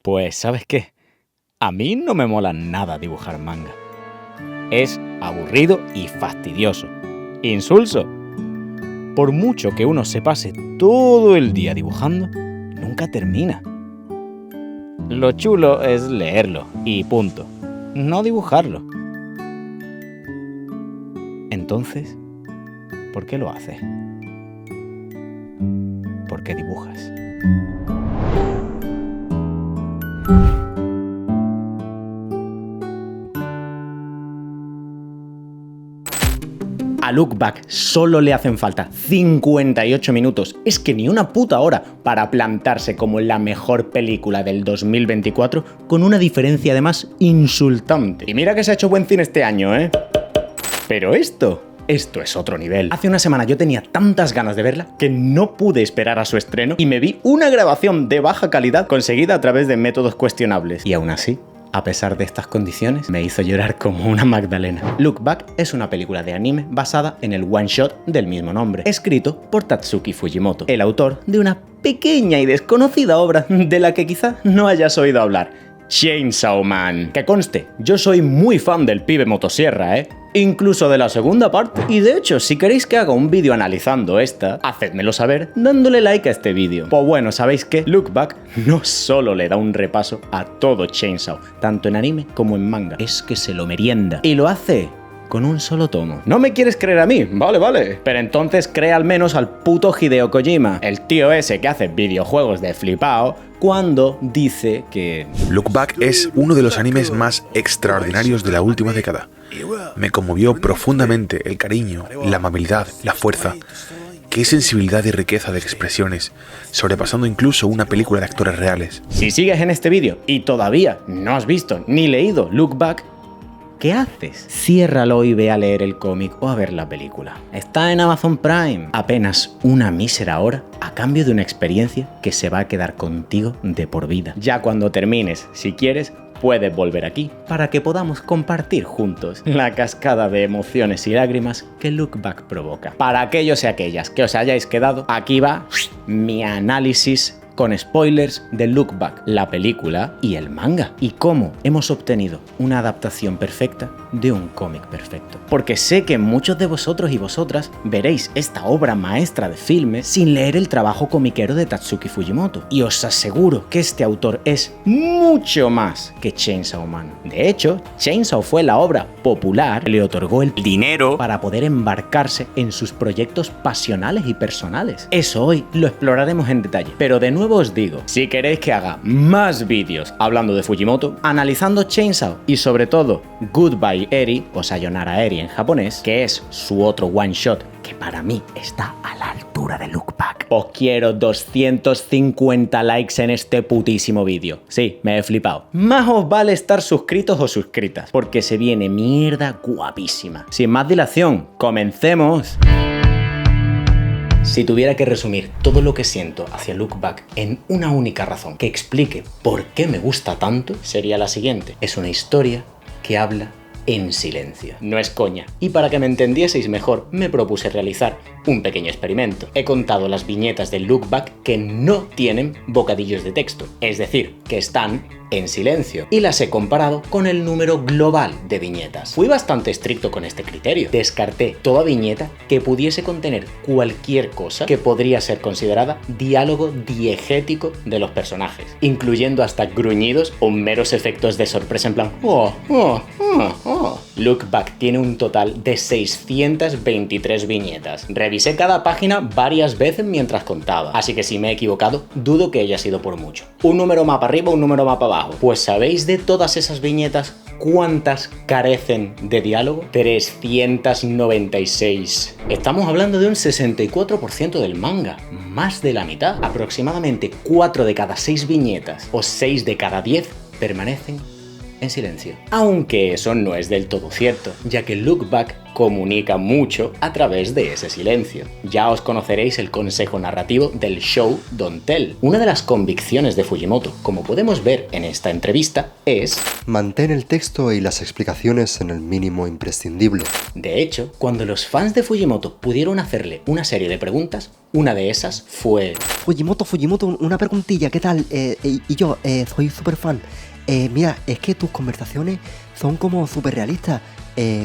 Pues, ¿sabes qué? A mí no me mola nada dibujar manga. Es aburrido y fastidioso. Insulso. Por mucho que uno se pase todo el día dibujando, nunca termina. Lo chulo es leerlo y punto. No dibujarlo. Entonces, ¿por qué lo haces? ¿Por qué dibujas? A Look Back solo le hacen falta 58 minutos, es que ni una puta hora, para plantarse como la mejor película del 2024, con una diferencia además insultante. Y mira que se ha hecho buen cine este año, ¿eh? Pero esto es otro nivel. Hace una semana yo tenía tantas ganas de verla que no pude esperar a su estreno y me vi una grabación de baja calidad conseguida a través de métodos cuestionables. Y aún así, a pesar de estas condiciones, me hizo llorar como una magdalena. Look Back es una película de anime basada en el one shot del mismo nombre, escrito por Tatsuki Fujimoto, el autor de una pequeña y desconocida obra de la que quizá no hayas oído hablar: Chainsaw Man. Que conste, yo soy muy fan del pibe motosierra, incluso de la segunda parte. Y de hecho, si queréis que haga un vídeo analizando esta, hacedmelo saber dándole like a este vídeo. Pues bueno, ¿sabéis qué? Look Back no solo le da un repaso a todo Chainsaw, tanto en anime como en manga, es que se lo merienda. Y lo hace con un solo tomo. ¿No me quieres creer a mí? Vale. Pero entonces crea al menos al puto Hideo Kojima, el tío ese que hace videojuegos de flipao, cuando dice que Look Back es uno de los animes más extraordinarios de la última década. Me conmovió profundamente el cariño, la amabilidad, la fuerza. Qué sensibilidad y riqueza de expresiones, sobrepasando incluso una película de actores reales. Si sigues en este vídeo y todavía no has visto ni leído Look Back, ¿qué haces? Ciérralo y ve a leer el cómic o a ver la película. Está en Amazon Prime. Apenas una mísera hora a cambio de una experiencia que se va a quedar contigo de por vida. Ya cuando termines, si quieres, puedes volver aquí para que podamos compartir juntos la cascada de emociones y lágrimas que Look Back provoca. Para aquellos y aquellas que os hayáis quedado, aquí va mi análisis con spoilers de Look Back, la película y el manga, y cómo hemos obtenido una adaptación perfecta de un cómic perfecto. Porque sé que muchos de vosotros y vosotras veréis esta obra maestra de filmes sin leer el trabajo comiquero de Tatsuki Fujimoto, y os aseguro que este autor es mucho más que Chainsaw Man. De hecho, Chainsaw fue la obra popular que le otorgó el dinero para poder embarcarse en sus proyectos pasionales y personales. Eso hoy lo exploraremos en detalle, pero de nuevo os digo, si queréis que haga más vídeos hablando de Fujimoto, analizando Chainsaw y sobre todo Goodbye Eri, o Sayonara Eri en japonés, que es su otro one shot que para mí está a la altura de Look Back, os quiero 250 likes en este putísimo vídeo. Sí, me he flipado. Más os vale estar suscritos o suscritas, porque se viene mierda guapísima. Sin más dilación, comencemos. Si tuviera que resumir todo lo que siento hacia Look Back en una única razón que explique por qué me gusta tanto, sería la siguiente: es una historia que habla en silencio. No es coña. Y para que me entendieseis mejor, me propuse realizar un pequeño experimento. He contado las viñetas de Look Back que no tienen bocadillos de texto, es decir, que están en silencio, y las he comparado con el número global de viñetas. Fui bastante estricto con este criterio. Descarté toda viñeta que pudiese contener cualquier cosa que podría ser considerada diálogo diegético de los personajes, incluyendo hasta gruñidos o meros efectos de sorpresa en plan Look Back tiene un total de 623 viñetas. Revisé cada página varias veces mientras contaba, así que si me he equivocado, dudo que haya sido por mucho. Un número más para arriba, un número más para abajo. Pues ¿sabéis de todas esas viñetas cuántas carecen de diálogo? 396. Estamos hablando de un 64% del manga, más de la mitad. Aproximadamente 4 de cada 6 viñetas o 6 de cada 10 permanecen en silencio. Aunque eso no es del todo cierto, ya que Look Back comunica mucho a través de ese silencio. Ya os conoceréis el consejo narrativo del show don't tell. Una de las convicciones de Fujimoto, como podemos ver en esta entrevista, es: mantén el texto y las explicaciones en el mínimo imprescindible. De hecho, cuando los fans de Fujimoto pudieron hacerle una serie de preguntas, una de esas fue: Fujimoto, una preguntilla, ¿qué tal? Yo soy súper fan. Mira, es que tus conversaciones son como súper realistas.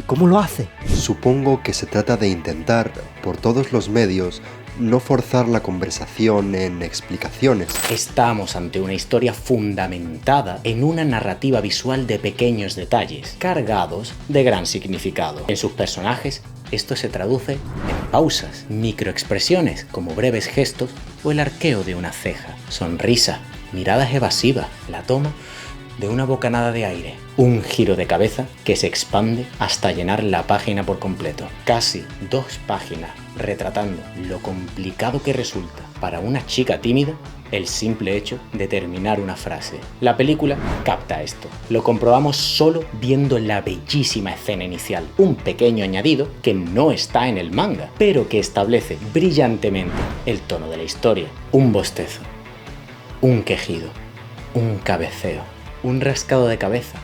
¿Cómo lo haces? Supongo que se trata de intentar, por todos los medios, no forzar la conversación en explicaciones. Estamos ante una historia fundamentada en una narrativa visual de pequeños detalles, cargados de gran significado. En sus personajes, esto se traduce en pausas, microexpresiones como breves gestos o el arqueo de una ceja, sonrisa, miradas evasivas, la toma de una bocanada de aire, un giro de cabeza que se expande hasta llenar la página por completo. Casi 2 páginas retratando lo complicado que resulta para una chica tímida el simple hecho de terminar una frase. La película capta esto. Lo comprobamos solo viendo la bellísima escena inicial, un pequeño añadido que no está en el manga, pero que establece brillantemente el tono de la historia. Un bostezo, un quejido, un cabeceo, un rascado de cabeza,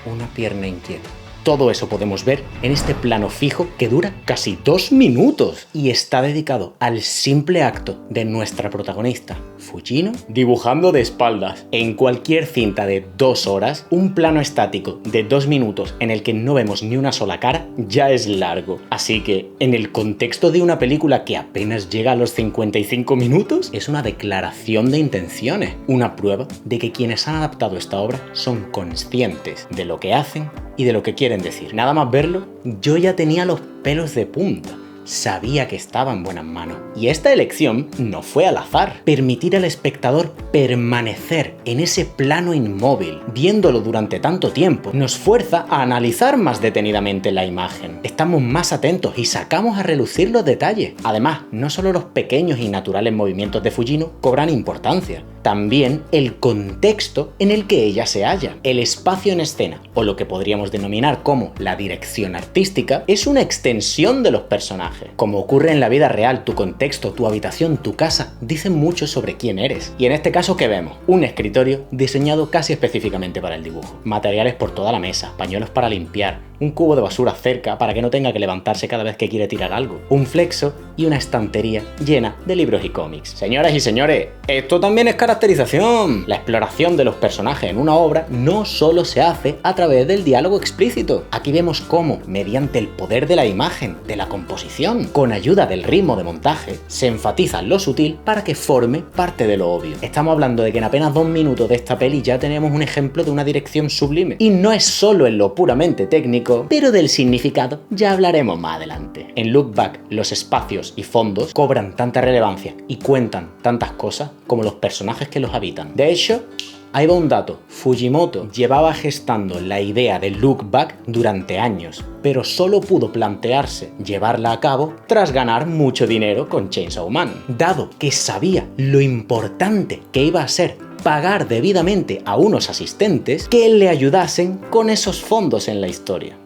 una pierna inquieta. Todo eso podemos ver en este plano fijo que dura casi 2 minutos y está dedicado al simple acto de nuestra protagonista, Fujino, dibujando de espaldas. En cualquier cinta de 2 horas, un plano estático de 2 minutos en el que no vemos ni una sola cara ya es largo. Así que, en el contexto de una película que apenas llega a los 55 minutos, es una declaración de intenciones, una prueba de que quienes han adaptado esta obra son conscientes de lo que hacen y de lo que quieren decir. Nada más verlo, yo ya tenía los pelos de punta. Sabía que estaba en buenas manos. Y esta elección no fue al azar. Permitir al espectador permanecer en ese plano inmóvil, viéndolo durante tanto tiempo, nos fuerza a analizar más detenidamente la imagen. Estamos más atentos y sacamos a relucir los detalles. Además, no solo los pequeños y naturales movimientos de Fujino cobran importancia, también el contexto en el que ella se halla. El espacio en escena, o lo que podríamos denominar como la dirección artística, es una extensión de los personajes. Como ocurre en la vida real, tu contexto, tu habitación, tu casa, dicen mucho sobre quién eres. Y en este caso, ¿qué vemos? Un escritorio diseñado casi específicamente para el dibujo. Materiales por toda la mesa, pañuelos para limpiar, un cubo de basura cerca para que no tenga que levantarse cada vez que quiere tirar algo, un flexo y una estantería llena de libros y cómics. Señoras y señores, esto también es caracterización. La exploración de los personajes en una obra no solo se hace a través del diálogo explícito. Aquí vemos cómo, mediante el poder de la imagen, de la composición, con ayuda del ritmo de montaje, se enfatiza lo sutil para que forme parte de lo obvio. Estamos hablando de que en apenas 2 minutos de esta peli ya tenemos un ejemplo de una dirección sublime. Y no es solo en lo puramente técnico, pero del significado ya hablaremos más adelante. En Look Back, los espacios y fondos cobran tanta relevancia y cuentan tantas cosas como los personajes que los habitan. De hecho, ahí va un dato. Fujimoto llevaba gestando la idea de Look Back durante años, pero solo pudo plantearse llevarla a cabo tras ganar mucho dinero con Chainsaw Man, dado que sabía lo importante que iba a ser pagar debidamente a unos asistentes que le ayudasen con esos fondos en la historia.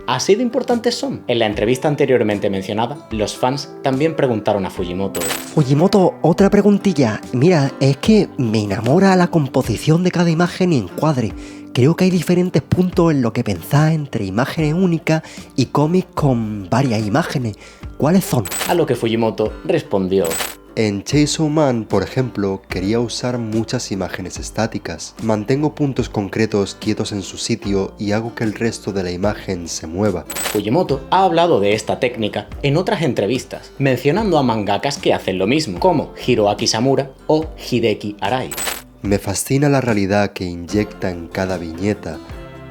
Así de importantes son. En la entrevista anteriormente mencionada, los fans también preguntaron a Fujimoto: Fujimoto, otra preguntilla. Mira, es que me enamora la composición de cada imagen y encuadre. Creo que hay diferentes puntos en lo que pensás entre imágenes únicas y cómics con varias imágenes. ¿Cuáles son? A lo que Fujimoto respondió: En Chainsaw Man, por ejemplo, quería usar muchas imágenes estáticas. Mantengo puntos concretos quietos en su sitio y hago que el resto de la imagen se mueva. Fujimoto ha hablado de esta técnica en otras entrevistas, mencionando a mangakas que hacen lo mismo, como Hiroaki Samura o Hideki Arai. Me fascina la realidad que inyecta en cada viñeta.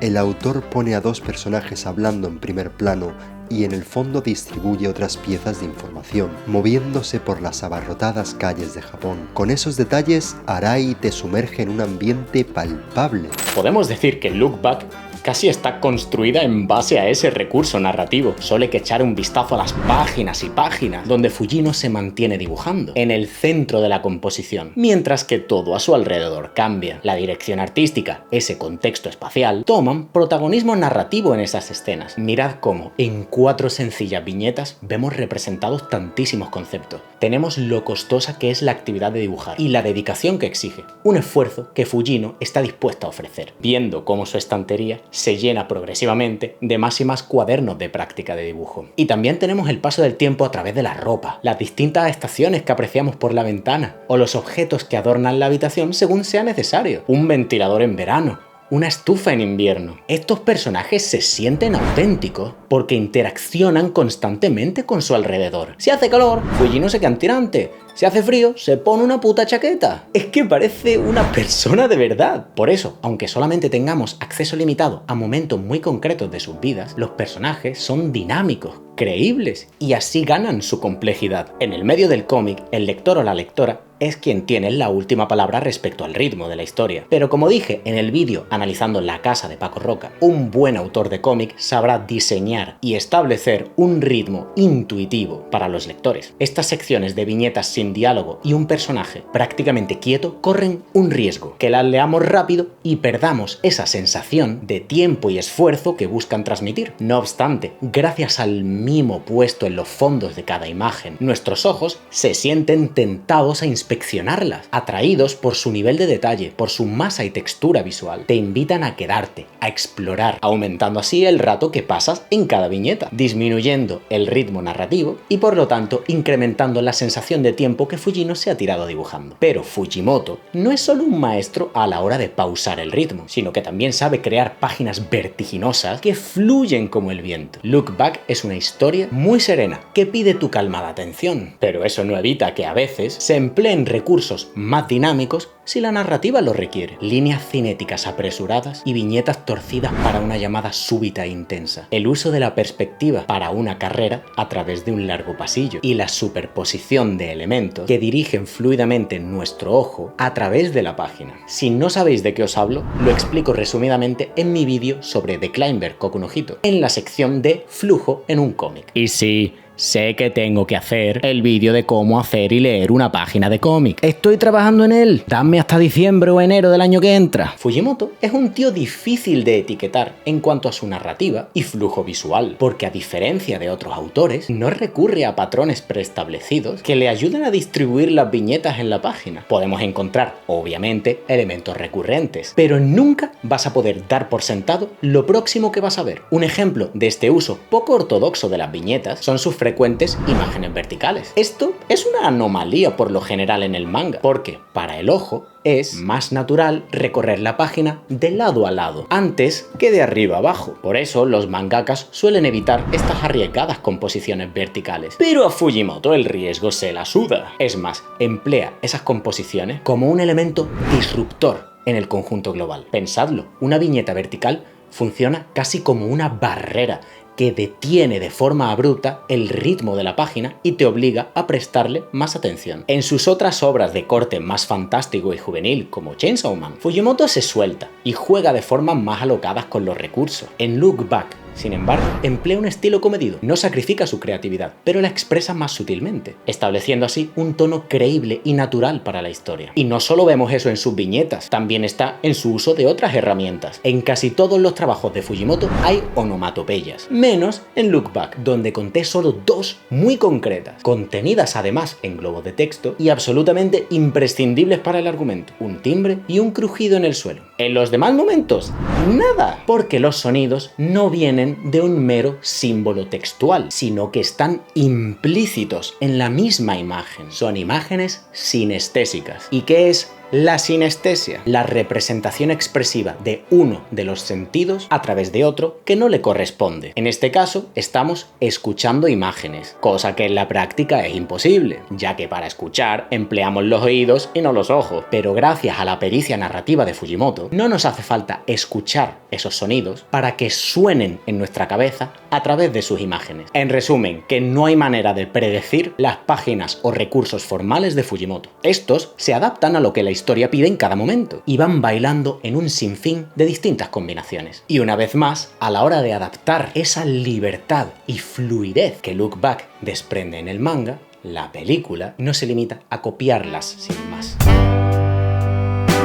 El autor pone a 2 personajes hablando en primer plano y en el fondo distribuye otras piezas de información, moviéndose por las abarrotadas calles de Japón. Con esos detalles, Arai te sumerge en un ambiente palpable. Podemos decir que Look Back casi está construida en base a ese recurso narrativo. Solo hay que echar un vistazo a las páginas y páginas donde Fujino se mantiene dibujando, en el centro de la composición, mientras que todo a su alrededor cambia. La dirección artística, ese contexto espacial, toman protagonismo narrativo en esas escenas. Mirad cómo, en 4 sencillas viñetas, vemos representados tantísimos conceptos. Tenemos lo costosa que es la actividad de dibujar y la dedicación que exige, un esfuerzo que Fujino está dispuesto a ofrecer, viendo cómo su estantería se llena progresivamente de más y más cuadernos de práctica de dibujo. Y también tenemos el paso del tiempo a través de la ropa, las distintas estaciones que apreciamos por la ventana, o los objetos que adornan la habitación según sea necesario, un ventilador en verano, una estufa en invierno. Estos personajes se sienten auténticos porque interaccionan constantemente con su alrededor. Si hace calor, Fujino se queda tirante. Si hace frío, se pone una puta chaqueta. Es que parece una persona de verdad. Por eso, aunque solamente tengamos acceso limitado a momentos muy concretos de sus vidas, los personajes son dinámicos, creíbles y así ganan su complejidad. En el medio del cómic, el lector o la lectora es quien tiene la última palabra respecto al ritmo de la historia. Pero como dije en el vídeo analizando La casa de Paco Roca, un buen autor de cómic sabrá diseñar y establecer un ritmo intuitivo para los lectores. Estas secciones de viñetas sin diálogo y un personaje prácticamente quieto corren un riesgo, que las leamos rápido y perdamos esa sensación de tiempo y esfuerzo que buscan transmitir. No obstante, gracias al mimo puesto en los fondos de cada imagen, nuestros ojos se sienten tentados a inspeccionarlas, atraídos por su nivel de detalle, por su masa y textura visual. Te invitan a quedarte, a explorar, aumentando así el rato que pasas en cada viñeta, disminuyendo el ritmo narrativo y por lo tanto incrementando la sensación de tiempo que Fujino se ha tirado dibujando. Pero Fujimoto no es solo un maestro a la hora de pausar el ritmo, sino que también sabe crear páginas vertiginosas que fluyen como el viento. Look Back es una historia muy serena que pide tu calmada atención, pero eso no evita que a veces se empleen recursos más dinámicos si la narrativa lo requiere. Líneas cinéticas apresuradas y viñetas torcidas para una llamada súbita e intensa. El uso de la perspectiva para una carrera a través de un largo pasillo y la superposición de elementos que dirigen fluidamente nuestro ojo a través de la página. Si no sabéis de qué os hablo, lo explico resumidamente en mi vídeo sobre The Climber Koku no Hito, en la sección de flujo en un cómic. Y sí, sé que tengo que hacer el vídeo de cómo hacer y leer una página de cómic. Estoy trabajando en él. Dame hasta diciembre o enero del año que entra. Fujimoto es un tío difícil de etiquetar en cuanto a su narrativa y flujo visual, porque a diferencia de otros autores, no recurre a patrones preestablecidos que le ayuden a distribuir las viñetas en la página. Podemos encontrar, obviamente, elementos recurrentes, pero nunca vas a poder dar por sentado lo próximo que vas a ver. Un ejemplo de este uso poco ortodoxo de las viñetas son sus frecuentes imágenes verticales. Esto es una anomalía por lo general en el manga, porque para el ojo es más natural recorrer la página de lado a lado, antes que de arriba abajo. Por eso los mangakas suelen evitar estas arriesgadas composiciones verticales. Pero a Fujimoto el riesgo se la suda. Es más, emplea esas composiciones como un elemento disruptor en el conjunto global. Pensadlo, una viñeta vertical funciona casi como una barrera que detiene de forma abrupta el ritmo de la página y te obliga a prestarle más atención. En sus otras obras de corte más fantástico y juvenil, como Chainsaw Man, Fujimoto se suelta y juega de formas más alocadas con los recursos. En Look Back, sin embargo, emplea un estilo comedido, no sacrifica su creatividad, pero la expresa más sutilmente, estableciendo así un tono creíble y natural para la historia. Y no solo vemos eso en sus viñetas, también está en su uso de otras herramientas. En casi todos los trabajos de Fujimoto hay onomatopeyas, menos en Look Back, donde conté solo 2 muy concretas, contenidas además en globos de texto y absolutamente imprescindibles para el argumento: un timbre y un crujido en el suelo. En los demás momentos, nada, porque los sonidos no vienen de un mero símbolo textual, sino que están implícitos en la misma imagen. Son imágenes sinestésicas. ¿Y qué es la sinestesia? La representación expresiva de uno de los sentidos a través de otro que no le corresponde. En este caso, estamos escuchando imágenes, cosa que en la práctica es imposible, ya que para escuchar empleamos los oídos y no los ojos. Pero gracias a la pericia narrativa de Fujimoto, no nos hace falta escuchar esos sonidos para que suenen en nuestra cabeza a través de sus imágenes. En resumen, que no hay manera de predecir las páginas o recursos formales de Fujimoto. Estos se adaptan a lo que la historia historia pide en cada momento, y van bailando en un sinfín de distintas combinaciones. Y una vez más, a la hora de adaptar esa libertad y fluidez que Look Back desprende en el manga, la película no se limita a copiarlas sin más.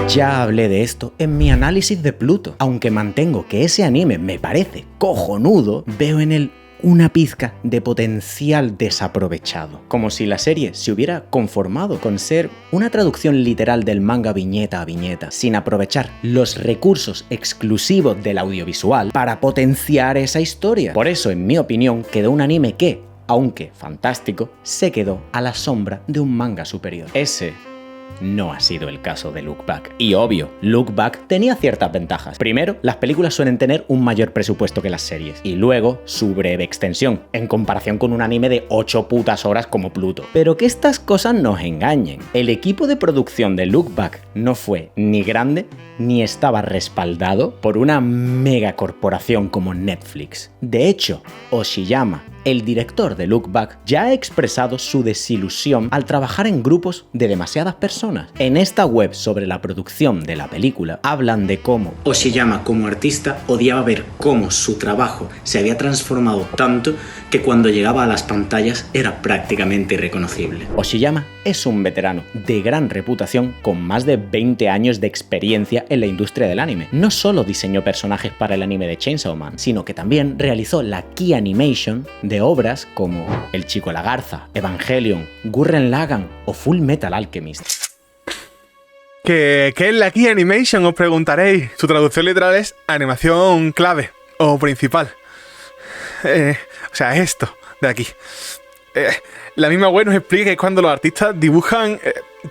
Ya hablé de esto en mi análisis de Pluto. Aunque mantengo que ese anime me parece cojonudo, veo en él una pizca de potencial desaprovechado. Como si la serie se hubiera conformado con ser una traducción literal del manga viñeta a viñeta, sin aprovechar los recursos exclusivos del audiovisual para potenciar esa historia. Por eso, en mi opinión, quedó un anime que, aunque fantástico, se quedó a la sombra de un manga superior. Ese no ha sido el caso de Look Back. Y obvio, Look Back tenía ciertas ventajas. Primero, las películas suelen tener un mayor presupuesto que las series. Y luego, su breve extensión, en comparación con un anime de 8 putas horas como Pluto. Pero que estas cosas nos engañen. El equipo de producción de Look Back no fue ni grande, ni estaba respaldado por una megacorporación como Netflix. De hecho, Oshiyama, el director de Look Back, ya ha expresado su desilusión al trabajar en grupos de demasiadas personas. En esta web sobre la producción de la película hablan de cómo Oshiyama como artista odiaba ver cómo su trabajo se había transformado tanto que cuando llegaba a las pantallas era prácticamente irreconocible. Oshiyama es un veterano de gran reputación con más de 20 años de experiencia en la industria del anime. No solo diseñó personajes para el anime de Chainsaw Man, sino que también realizó la key animation de obras como El Chico la Garza, Evangelion, Gurren Lagann o Full Metal Alchemist. ¿Qué es la Key Animation? Os preguntaréis. Su traducción literal es animación clave o principal. O sea, es esto de aquí. La misma web nos explica que es cuando los artistas dibujan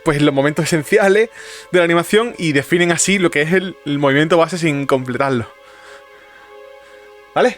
pues los momentos esenciales de la animación y definen así lo que es el movimiento base sin completarlo. ¿Vale?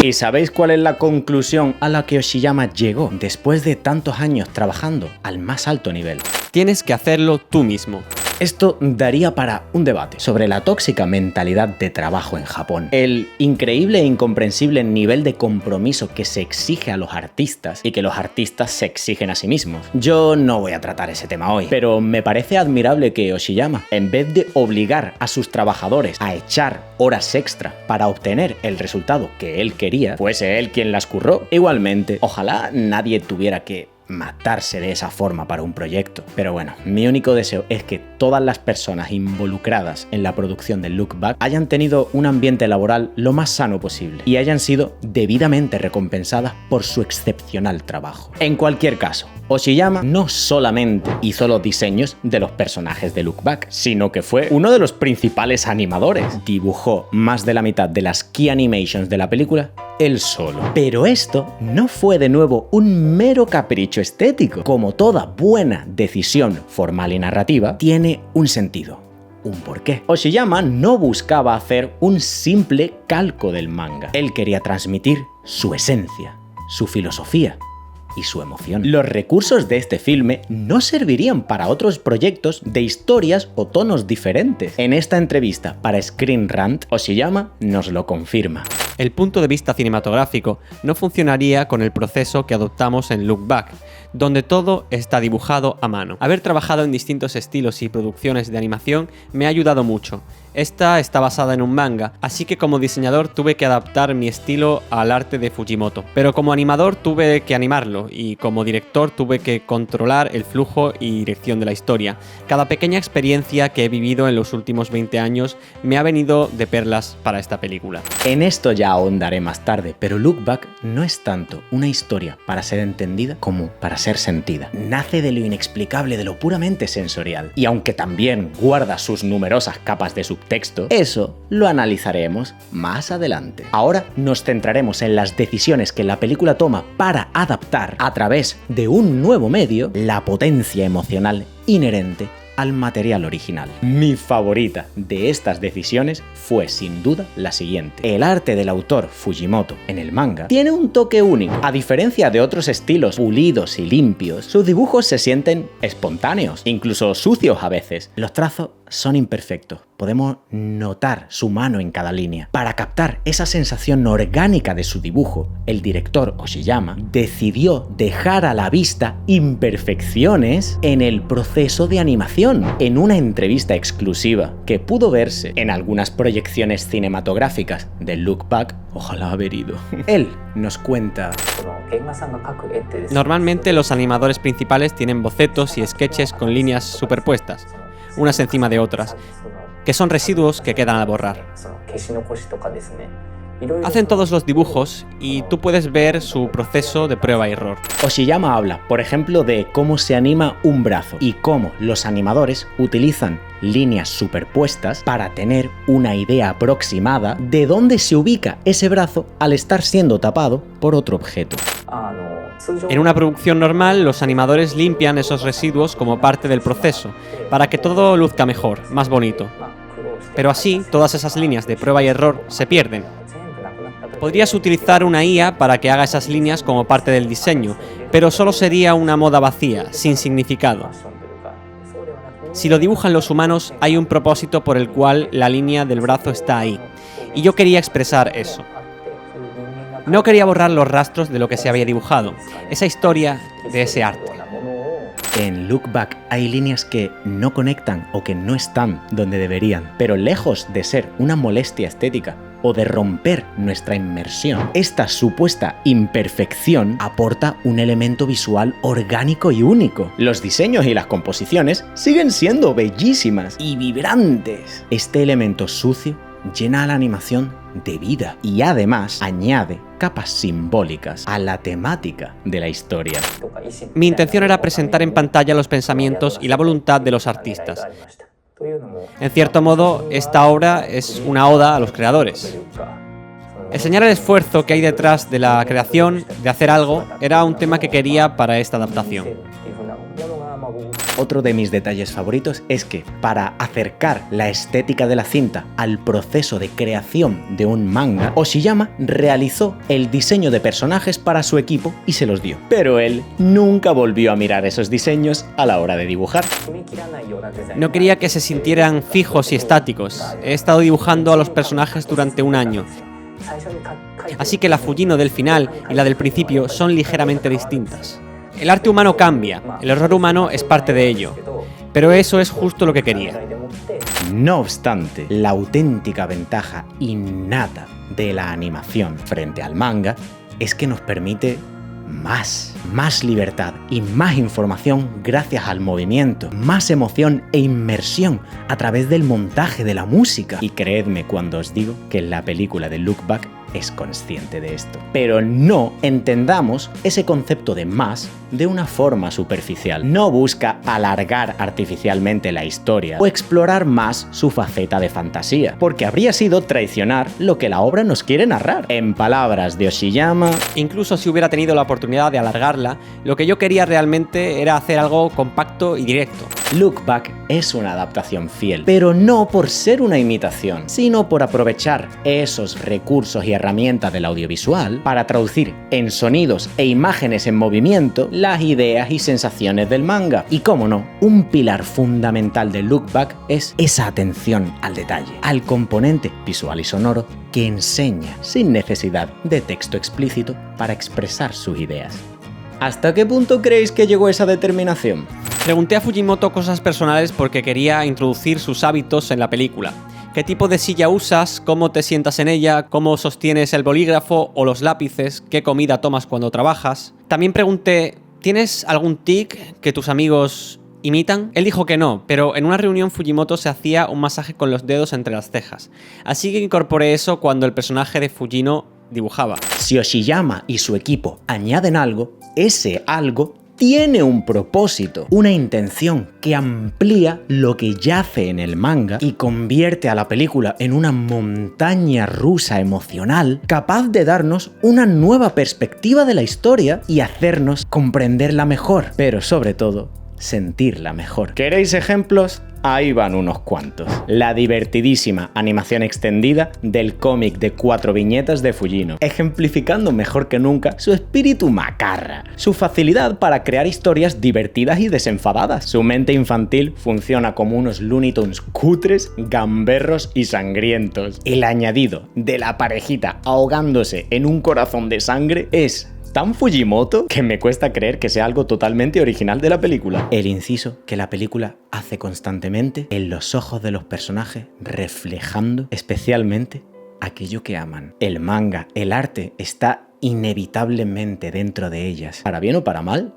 ¿Y sabéis cuál es la conclusión a la que Oshiyama llegó después de tantos años trabajando al más alto nivel? Tienes que hacerlo tú mismo. Esto daría para un debate sobre la tóxica mentalidad de trabajo en Japón, el increíble e incomprensible nivel de compromiso que se exige a los artistas y que los artistas se exigen a sí mismos. Yo no voy a tratar ese tema hoy, pero me parece admirable que Oshiyama, en vez de obligar a sus trabajadores a echar horas extra para obtener el resultado que él quería, fuese él quien las curró. Igualmente, ojalá nadie tuviera que matarse de esa forma para un proyecto. Pero bueno, mi único deseo es que todas las personas involucradas en la producción de Look Back hayan tenido un ambiente laboral lo más sano posible y hayan sido debidamente recompensadas por su excepcional trabajo. En cualquier caso, Oshiyama no solamente hizo los diseños de los personajes de Look Back, sino que fue uno de los principales animadores. Dibujó más de la mitad de las key animations de la película él solo. Pero esto no fue de nuevo un mero capricho estético. Como toda buena decisión formal y narrativa, tiene un sentido, un porqué. Oshiyama no buscaba hacer un simple calco del manga. Él quería transmitir su esencia, su filosofía y su emoción. Los recursos de este filme no servirían para otros proyectos de historias o tonos diferentes. En esta entrevista para Screen Rant, Oshiyama nos lo confirma. El punto de vista cinematográfico no funcionaría con el proceso que adoptamos en Look Back, donde todo está dibujado a mano. Haber trabajado en distintos estilos y producciones de animación me ha ayudado mucho. Esta está basada en un manga, así que como diseñador tuve que adaptar mi estilo al arte de Fujimoto. Pero como animador tuve que animarlo y como director tuve que controlar el flujo y dirección de la historia. Cada pequeña experiencia que he vivido en los últimos 20 años me ha venido de perlas para esta película. En esto ya ahondaré más tarde, pero Look Back no es tanto una historia para ser entendida como para ser sentida. Nace de lo inexplicable, de lo puramente sensorial. Y aunque también guarda sus numerosas capas de subtexto, eso lo analizaremos más adelante. Ahora nos centraremos en las decisiones que la película toma para adaptar a través de un nuevo medio la potencia emocional inherente al material original. Mi favorita de estas decisiones fue sin duda la siguiente. El arte del autor Fujimoto en el manga tiene un toque único. A diferencia de otros estilos pulidos y limpios, sus dibujos se sienten espontáneos, incluso sucios a veces. Los trazos son imperfectos. Podemos notar su mano en cada línea. Para captar esa sensación orgánica de su dibujo, el director Oshiyama decidió dejar a la vista imperfecciones en el proceso de animación. En una entrevista exclusiva que pudo verse en algunas proyecciones cinematográficas de Look Back, ojalá haber ido, él nos cuenta: Normalmente los animadores principales tienen bocetos y sketches con líneas superpuestas, unas encima de otras, que son residuos que quedan al borrar. Hacen todos los dibujos y tú puedes ver su proceso de prueba y error. Oshiyama habla, por ejemplo, de cómo se anima un brazo y cómo los animadores utilizan líneas superpuestas para tener una idea aproximada de dónde se ubica ese brazo al estar siendo tapado por otro objeto. En una producción normal, los animadores limpian esos residuos como parte del proceso, para que todo luzca mejor, más bonito. Pero así, todas esas líneas de prueba y error se pierden. Podrías utilizar una IA para que haga esas líneas como parte del diseño, pero solo sería una moda vacía, sin significado. Si lo dibujan los humanos, hay un propósito por el cual la línea del brazo está ahí, y yo quería expresar eso. No quería borrar los rastros de lo que se había dibujado, esa historia de ese arte. En Look Back hay líneas que no conectan o que no están donde deberían, pero lejos de ser una molestia estética o de romper nuestra inmersión, esta supuesta imperfección aporta un elemento visual orgánico y único. Los diseños y las composiciones siguen siendo bellísimas y vibrantes. Este elemento sucio llena a la animación de vida y además añade capas simbólicas a la temática de la historia. Mi intención era presentar en pantalla los pensamientos y la voluntad de los artistas. En cierto modo, esta obra es una oda a los creadores. Enseñar el esfuerzo que hay detrás de la creación, de hacer algo, era un tema que quería para esta adaptación. Otro de mis detalles favoritos es que, para acercar la estética de la cinta al proceso de creación de un manga, Oshiyama realizó el diseño de personajes para su equipo y se los dio. Pero él nunca volvió a mirar esos diseños a la hora de dibujar. No quería que se sintieran fijos y estáticos. He estado dibujando a los personajes durante un año. Así que la Fujino del final y la del principio son ligeramente distintas. El arte humano cambia, el error humano es parte de ello, pero eso es justo lo que quería. No obstante, la auténtica ventaja innata de la animación frente al manga es que nos permite más libertad y más información gracias al movimiento, más emoción e inmersión a través del montaje de la música. Y creedme cuando os digo que la película de Look Back es consciente de esto. Pero no entendamos ese concepto de más de una forma superficial. No busca alargar artificialmente la historia o explorar más su faceta de fantasía, porque habría sido traicionar lo que la obra nos quiere narrar. En palabras de Oshiyama, incluso si hubiera tenido la oportunidad de alargarla, lo que yo quería realmente era hacer algo compacto y directo. Look Back es una adaptación fiel, pero no por ser una imitación, sino por aprovechar esos recursos y herramientas del audiovisual para traducir en sonidos e imágenes en movimiento las ideas y sensaciones del manga. Y cómo no, un pilar fundamental de Look Back es esa atención al detalle, al componente visual y sonoro que enseña sin necesidad de texto explícito para expresar sus ideas. ¿Hasta qué punto creéis que llegó esa determinación? Pregunté a Fujimoto cosas personales porque quería introducir sus hábitos en la película. ¿Qué tipo de silla usas? ¿Cómo te sientas en ella? ¿Cómo sostienes el bolígrafo o los lápices? ¿Qué comida tomas cuando trabajas? También pregunté, ¿tienes algún tic que tus amigos imitan? Él dijo que no, pero en una reunión Fujimoto se hacía un masaje con los dedos entre las cejas. Así que incorporé eso cuando el personaje de Fujino dibujaba. Si Oshiyama y su equipo añaden algo, ese algo tiene un propósito, una intención que amplía lo que yace en el manga y convierte a la película en una montaña rusa emocional capaz de darnos una nueva perspectiva de la historia y hacernos comprenderla mejor, pero sobre todo sentirla mejor. ¿Queréis ejemplos? Ahí van unos cuantos. La divertidísima animación extendida del cómic de 4 viñetas de Fujino, ejemplificando mejor que nunca su espíritu macarra, su facilidad para crear historias divertidas y desenfadadas. Su mente infantil funciona como unos Looney Tunes cutres, gamberros y sangrientos. El añadido de la parejita ahogándose en un corazón de sangre es tan Fujimoto que me cuesta creer que sea algo totalmente original de la película. El inciso que la película hace constantemente en los ojos de los personajes, reflejando especialmente aquello que aman. El manga, el arte, está inevitablemente dentro de ellas. Para bien o para mal,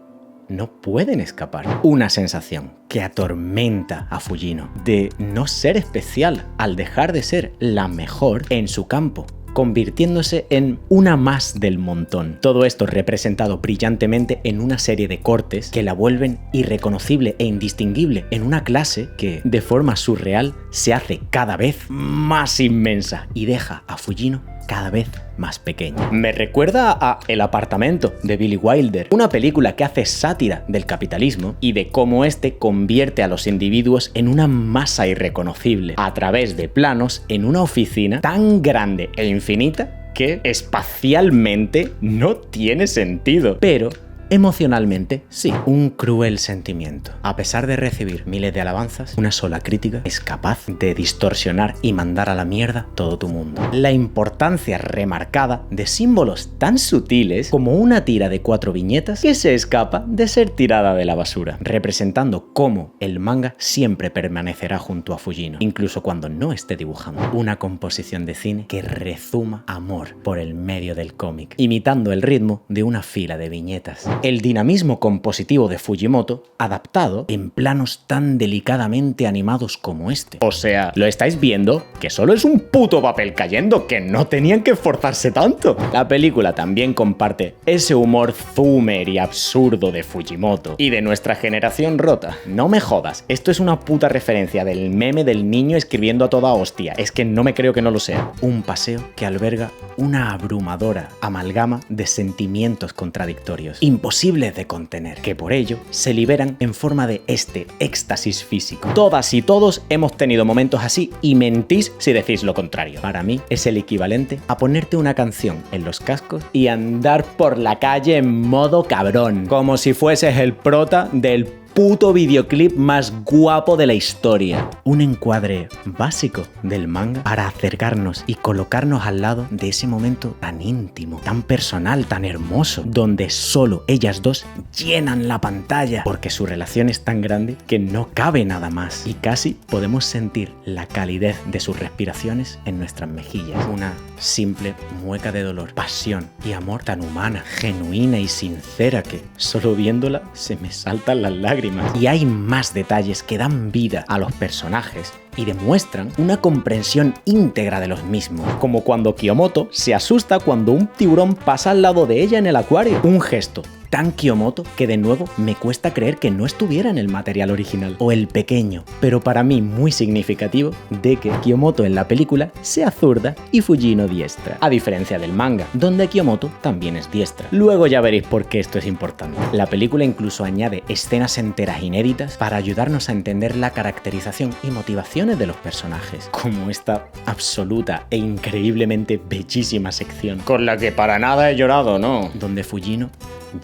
no pueden escapar. Una sensación que atormenta a Fujino de no ser especial al dejar de ser la mejor en su campo, convirtiéndose en una más del montón. Todo esto representado brillantemente en una serie de cortes que la vuelven irreconocible e indistinguible en una clase que, de forma surreal, se hace cada vez más inmensa y deja a Fujino cada vez más pequeña. Me recuerda a El apartamento de Billy Wilder, una película que hace sátira del capitalismo y de cómo este convierte a los individuos en una masa irreconocible a través de planos en una oficina tan grande e infinita que espacialmente no tiene sentido, pero emocionalmente, sí, un cruel sentimiento. A pesar de recibir miles de alabanzas, una sola crítica es capaz de distorsionar y mandar a la mierda todo tu mundo. La importancia remarcada de símbolos tan sutiles como una tira de 4 viñetas que se escapa de ser tirada de la basura, representando cómo el manga siempre permanecerá junto a Fujino, incluso cuando no esté dibujando. Una composición de cine que rezuma amor por el medio del cómic, imitando el ritmo de una fila de viñetas. El dinamismo compositivo de Fujimoto adaptado en planos tan delicadamente animados como este. O sea, ¿lo estáis viendo? Que solo es un puto papel cayendo, que no tenían que esforzarse tanto. La película también comparte ese humor zoomer y absurdo de Fujimoto y de nuestra generación rota. No me jodas, esto es una puta referencia del meme del niño escribiendo a toda hostia. Es que no me creo que no lo sea. Un paseo que alberga una abrumadora amalgama de sentimientos contradictorios, imposibles de contener, que por ello se liberan en forma de este éxtasis físico. Todas y todos hemos tenido momentos así y mentís si decís lo contrario. Para mí es el equivalente a ponerte una canción en los cascos y andar por la calle en modo cabrón, como si fueses el prota del puto videoclip más guapo de la historia. Un encuadre básico del manga para acercarnos y colocarnos al lado de ese momento tan íntimo, tan personal, tan hermoso, donde solo ellas dos llenan la pantalla, porque su relación es tan grande que no cabe nada más y casi podemos sentir la calidez de sus respiraciones en nuestras mejillas. Una simple mueca de dolor, pasión y amor tan humana, genuina y sincera que solo viéndola se me saltan las lágrimas. Y hay más detalles que dan vida a los personajes y demuestran una comprensión íntegra de los mismos, como cuando Kiyomoto se asusta cuando un tiburón pasa al lado de ella en el acuario. Un gesto tan Kiyomoto que de nuevo me cuesta creer que no estuviera en el material original. O el pequeño, pero para mí muy significativo, de que Kiyomoto en la película sea zurda y Fujino diestra, a diferencia del manga, donde Kiyomoto también es diestra. Luego ya veréis por qué esto es importante. La película incluso añade escenas enteras inéditas para ayudarnos a entender la caracterización y motivaciones de los personajes, como esta absoluta e increíblemente bellísima sección, con la que para nada he llorado, ¿no? Donde Fujino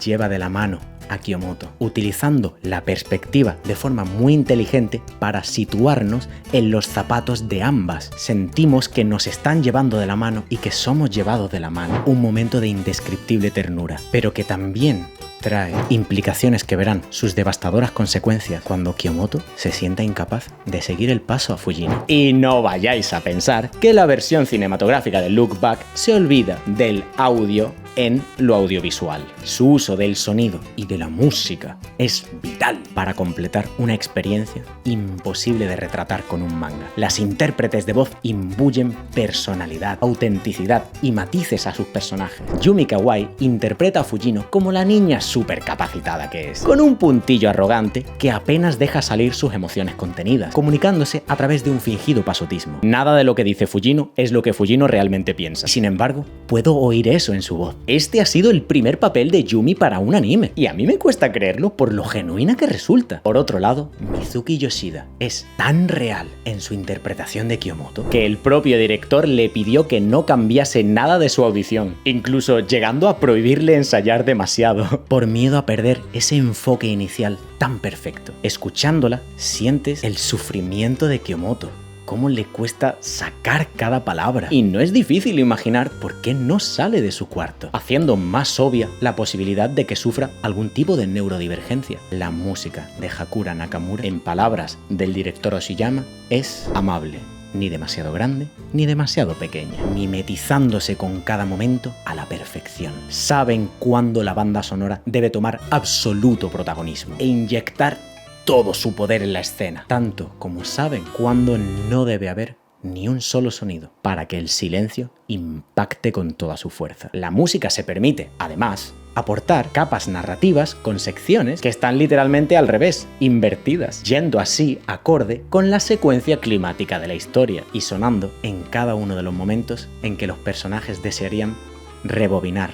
lleva de la mano a Kiyomoto, utilizando la perspectiva de forma muy inteligente para situarnos en los zapatos de ambas. Sentimos que nos están llevando de la mano y que somos llevados de la mano. Un momento de indescriptible ternura, pero que también trae implicaciones que verán sus devastadoras consecuencias cuando Kiyomoto se sienta incapaz de seguir el paso a Fujino. Y no vayáis a pensar que la versión cinematográfica de Look Back se olvida del audio en lo audiovisual. Su uso del sonido y de la música es vital para completar una experiencia imposible de retratar con un manga. Las intérpretes de voz imbuyen personalidad, autenticidad y matices a sus personajes. Yumi Kawai interpreta a Fujino como la niña supercapacitada que es, con un puntillo arrogante que apenas deja salir sus emociones contenidas, comunicándose a través de un fingido pasotismo. Nada de lo que dice Fujino es lo que Fujino realmente piensa. Sin embargo, puedo oír eso en su voz. Este ha sido el primer papel de Yumi para un anime, y a mí me cuesta creerlo por lo genuina que resulta. Por otro lado, Mizuki Yoshida es tan real en su interpretación de Kyomoto que el propio director le pidió que no cambiase nada de su audición, incluso llegando a prohibirle ensayar demasiado, por miedo a perder ese enfoque inicial tan perfecto. Escuchándola, sientes el sufrimiento de Kyomoto, cómo le cuesta sacar cada palabra. Y no es difícil imaginar por qué no sale de su cuarto, haciendo más obvia la posibilidad de que sufra algún tipo de neurodivergencia. La música de Hakura Nakamura, en palabras del director Oshiyama, es amable. Ni demasiado grande, ni demasiado pequeña, mimetizándose con cada momento a la perfección. Saben cuándo la banda sonora debe tomar absoluto protagonismo e inyectar todo su poder en la escena, tanto como saben cuándo no debe haber ni un solo sonido para que el silencio impacte con toda su fuerza. La música se permite, además, aportar capas narrativas con secciones que están literalmente al revés, invertidas, yendo así acorde con la secuencia climática de la historia y sonando en cada uno de los momentos en que los personajes desearían rebobinar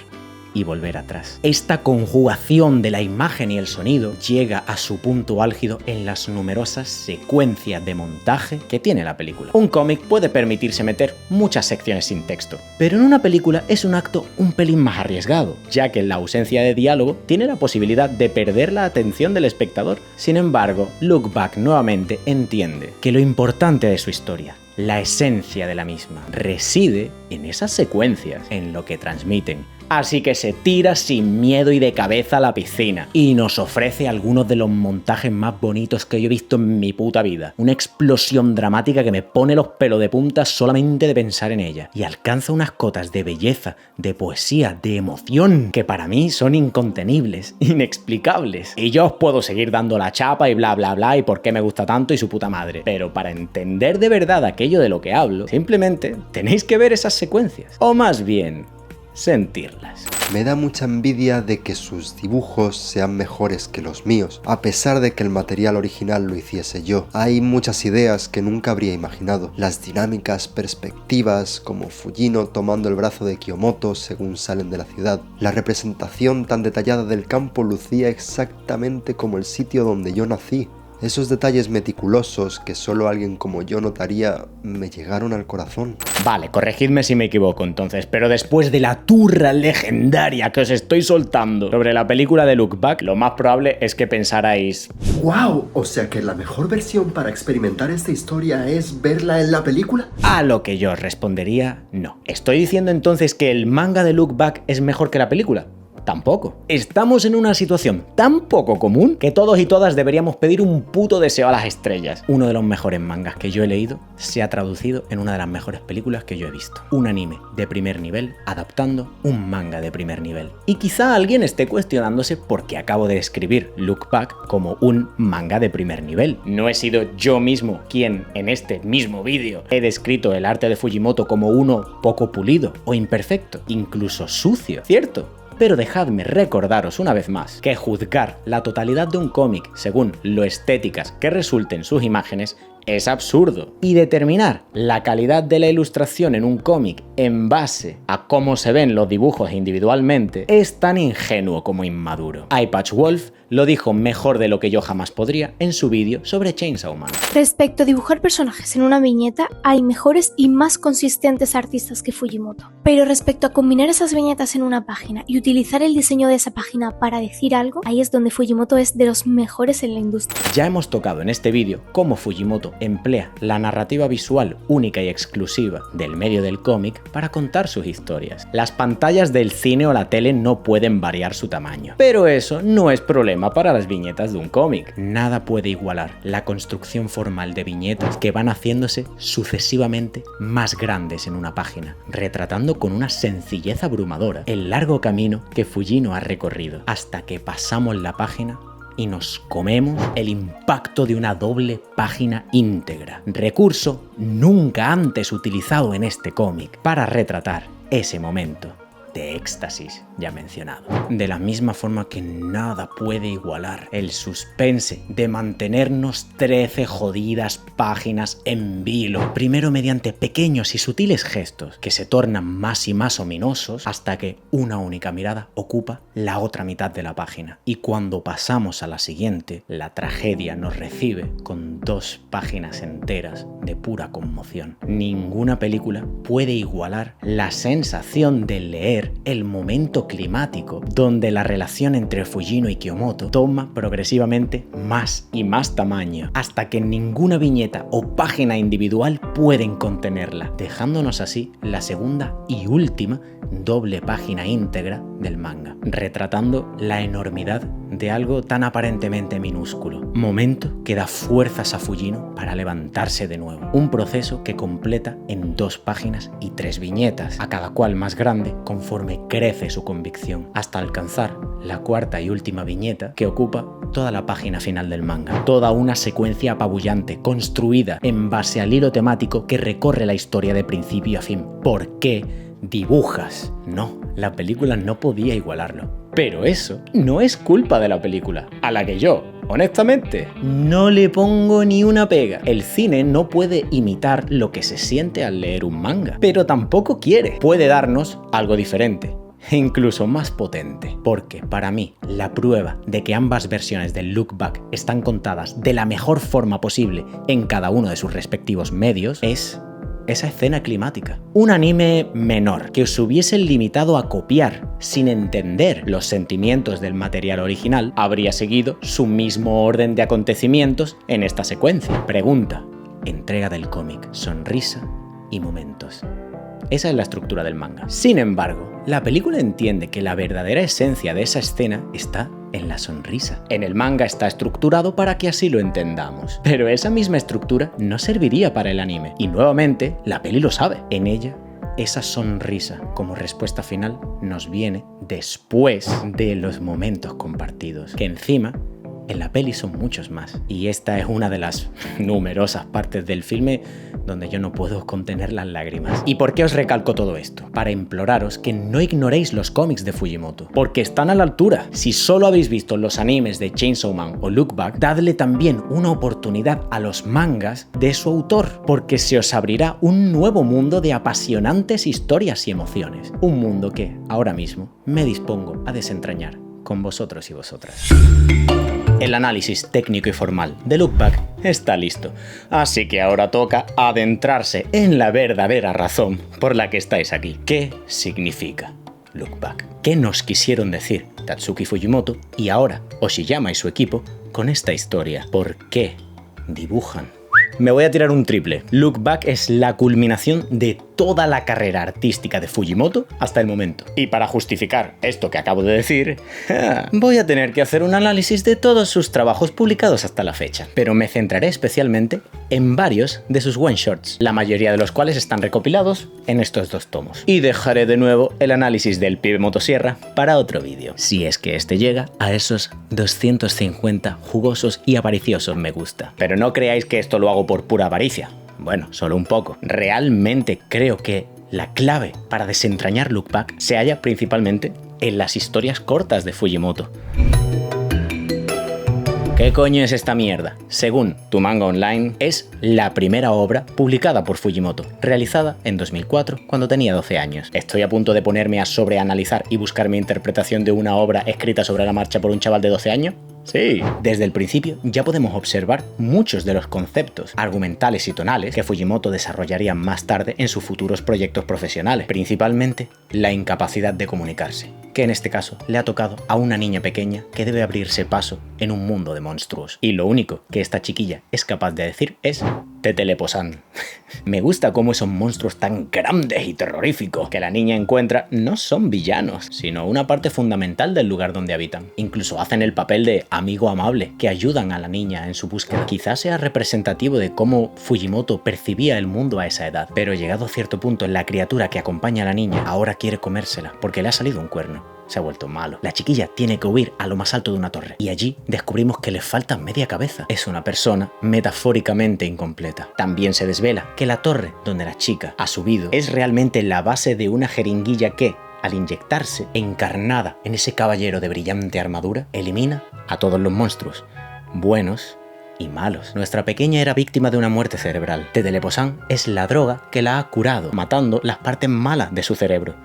y volver atrás. Esta conjugación de la imagen y el sonido llega a su punto álgido en las numerosas secuencias de montaje que tiene la película. Un cómic puede permitirse meter muchas secciones sin texto, pero en una película es un acto un pelín más arriesgado, ya que en la ausencia de diálogo tiene la posibilidad de perder la atención del espectador. Sin embargo, Look Back nuevamente entiende que lo importante de su historia, la esencia de la misma, reside en esas secuencias, en lo que transmiten. Así que se tira sin miedo y de cabeza a la piscina y nos ofrece algunos de los montajes más bonitos que yo he visto en mi puta vida. Una explosión dramática que me pone los pelos de punta solamente de pensar en ella, y alcanza unas cotas de belleza, de poesía, de emoción que para mí son incontenibles, inexplicables. Y yo os puedo seguir dando la chapa y bla bla bla y por qué me gusta tanto y su puta madre, pero para entender de verdad aquello de lo que hablo, simplemente tenéis que ver esas secuencias, o más bien sentirlas. Me da mucha envidia de que sus dibujos sean mejores que los míos, a pesar de que el material original lo hiciese yo. Hay muchas ideas que nunca habría imaginado. Las dinámicas perspectivas, como Fujino tomando el brazo de Kyomoto según salen de la ciudad. La representación tan detallada del campo lucía exactamente como el sitio donde yo nací. Esos detalles meticulosos que solo alguien como yo notaría me llegaron al corazón. Vale, corregidme si me equivoco entonces, pero después de la turra legendaria que os estoy soltando sobre la película de Look Back, lo más probable es que pensarais: ¡Wow! O sea que la mejor versión para experimentar esta historia es verla en la película. a lo que yo respondería no. ¿Estoy diciendo entonces que el manga de Look Back es mejor que la película? Tampoco. Estamos en una situación tan poco común que todos y todas deberíamos pedir un puto deseo a las estrellas. Uno de los mejores mangas que yo he leído se ha traducido en una de las mejores películas que yo he visto. Un anime de primer nivel adaptando un manga de primer nivel. Y quizá alguien esté cuestionándose por qué acabo de describir Look Back como un manga de primer nivel. No he sido yo mismo quien en este mismo vídeo he descrito el arte de Fujimoto como uno poco pulido o imperfecto, incluso sucio, ¿cierto? Pero dejadme recordaros una vez más que juzgar la totalidad de un cómic según lo estéticas que resulten sus imágenes es absurdo. Y determinar la calidad de la ilustración en un cómic en base a cómo se ven los dibujos individualmente es tan ingenuo como inmaduro. iPatchWolf lo dijo mejor de lo que yo jamás podría en su vídeo sobre Chainsaw Man. Respecto a dibujar personajes en una viñeta, hay mejores y más consistentes artistas que Fujimoto. Pero respecto a combinar esas viñetas en una página y utilizar el diseño de esa página para decir algo, ahí es donde Fujimoto es de los mejores en la industria. Ya hemos tocado en este vídeo cómo Fujimoto emplea la narrativa visual única y exclusiva del medio del cómic para contar sus historias. Las pantallas del cine o la tele no pueden variar su tamaño, pero eso no es problema para las viñetas de un cómic. Nada puede igualar la construcción formal de viñetas que van haciéndose sucesivamente más grandes en una página, retratando con una sencillez abrumadora el largo camino que Fujino ha recorrido hasta que pasamos la página y nos comemos el impacto de una doble página íntegra, recurso nunca antes utilizado en este cómic para retratar ese momento de éxtasis ya mencionado. De la misma forma que nada puede igualar el suspense de mantenernos 13 jodidas páginas en vilo, primero mediante pequeños y sutiles gestos que se tornan más y más ominosos hasta que una única mirada ocupa la otra mitad de la página. Y cuando pasamos a la siguiente, la tragedia nos recibe con 2 páginas enteras de pura conmoción. Ninguna película puede igualar la sensación de leer el momento climático donde la relación entre Fujino y Kiyomoto toma progresivamente más y más tamaño, hasta que ninguna viñeta o página individual pueden contenerla, dejándonos así la segunda y última doble página íntegra del manga, retratando la enormidad de algo tan aparentemente minúsculo, momento que da fuerzas a Fujino para levantarse de nuevo, un proceso que completa en 2 páginas y 3 viñetas, a cada cual más grande conforme crece su convicción, hasta alcanzar la cuarta y última viñeta que ocupa toda la página final del manga, toda una secuencia apabullante construida en base al hilo temático que recorre la historia de principio a fin. ¿Por qué dibujas? No, la película no podía igualarlo. Pero eso no es culpa de la película, a la que yo, honestamente, no le pongo ni una pega. El cine no puede imitar lo que se siente al leer un manga, pero tampoco quiere. Puede darnos algo diferente, e incluso más potente, porque para mí la prueba de que ambas versiones del Look Back están contadas de la mejor forma posible en cada uno de sus respectivos medios es esa escena climática. Un anime menor que os hubiesen limitado a copiar sin entender los sentimientos del material original habría seguido su mismo orden de acontecimientos en esta secuencia. Pregunta, entrega del cómic, sonrisa y momentos. Esa es la estructura del manga. Sin embargo, la película entiende que la verdadera esencia de esa escena está en la sonrisa. En el manga está estructurado para que así lo entendamos, pero esa misma estructura no serviría para el anime. Y nuevamente, la peli lo sabe. En ella, esa sonrisa como respuesta final nos viene después de los momentos compartidos, que encima en la peli son muchos más. Y esta es una de las numerosas partes del filme donde yo no puedo contener las lágrimas. ¿Y por qué os recalco todo esto? Para imploraros que no ignoréis los cómics de Fujimoto, porque están a la altura. Si solo habéis visto los animes de Chainsaw Man o Look Back, dadle también una oportunidad a los mangas de su autor, porque se os abrirá un nuevo mundo de apasionantes historias y emociones. Un mundo que, ahora mismo, me dispongo a desentrañar con vosotros y vosotras. El análisis técnico y formal de Look Back está listo, así que ahora toca adentrarse en la verdadera razón por la que estáis aquí. ¿Qué significa Look Back? ¿Qué nos quisieron decir Tatsuki Fujimoto y ahora Oshiyama y su equipo con esta historia? ¿Por qué dibujan? Me voy a tirar un triple. Look Back es la culminación de toda la carrera artística de Fujimoto hasta el momento. Y para justificar esto que acabo de decir, voy a tener que hacer un análisis de todos sus trabajos publicados hasta la fecha. Pero me centraré especialmente en varios de sus one-shots, la mayoría de los cuales están recopilados en estos 2 tomos. Y dejaré de nuevo el análisis del pibe motosierra para otro vídeo, si es que este llega a esos 250 jugosos y avariciosos me gusta. Pero no creáis que esto lo hago por pura avaricia. Bueno, solo un poco. Realmente creo que la clave para desentrañar Look Back se halla principalmente en las historias cortas de Fujimoto. ¿Qué coño es esta mierda? Según Tu Manga Online, es la primera obra publicada por Fujimoto, realizada en 2004, cuando tenía 12 años. ¿Estoy a punto de ponerme a sobreanalizar y buscar mi interpretación de una obra escrita sobre la marcha por un chaval de 12 años? Sí, desde el principio ya podemos observar muchos de los conceptos argumentales y tonales que Fujimoto desarrollaría más tarde en sus futuros proyectos profesionales, principalmente la incapacidad de comunicarse, que en este caso le ha tocado a una niña pequeña que debe abrirse paso en un mundo de monstruos. Y lo único que esta chiquilla es capaz de decir es Teteleposan. Me gusta cómo esos monstruos tan grandes y terroríficos que la niña encuentra no son villanos, sino una parte fundamental del lugar donde habitan. Incluso hacen el papel de amigo amable que ayudan a la niña en su búsqueda. Quizás sea representativo de cómo Fujimoto percibía el mundo a esa edad, pero llegado a cierto punto la criatura que acompaña a la niña ahora quiere comérsela porque le ha salido un cuerno. Se ha vuelto malo. La chiquilla tiene que huir a lo más alto de una torre y allí descubrimos que le falta media cabeza. Es una persona metafóricamente incompleta. También se desvela que la torre donde la chica ha subido es realmente la base de una jeringuilla que, al inyectarse, encarnada en ese caballero de brillante armadura, elimina a todos los monstruos, buenos y malos. Nuestra pequeña era víctima de una muerte cerebral. Teteleposan es la droga que la ha curado, matando las partes malas de su cerebro.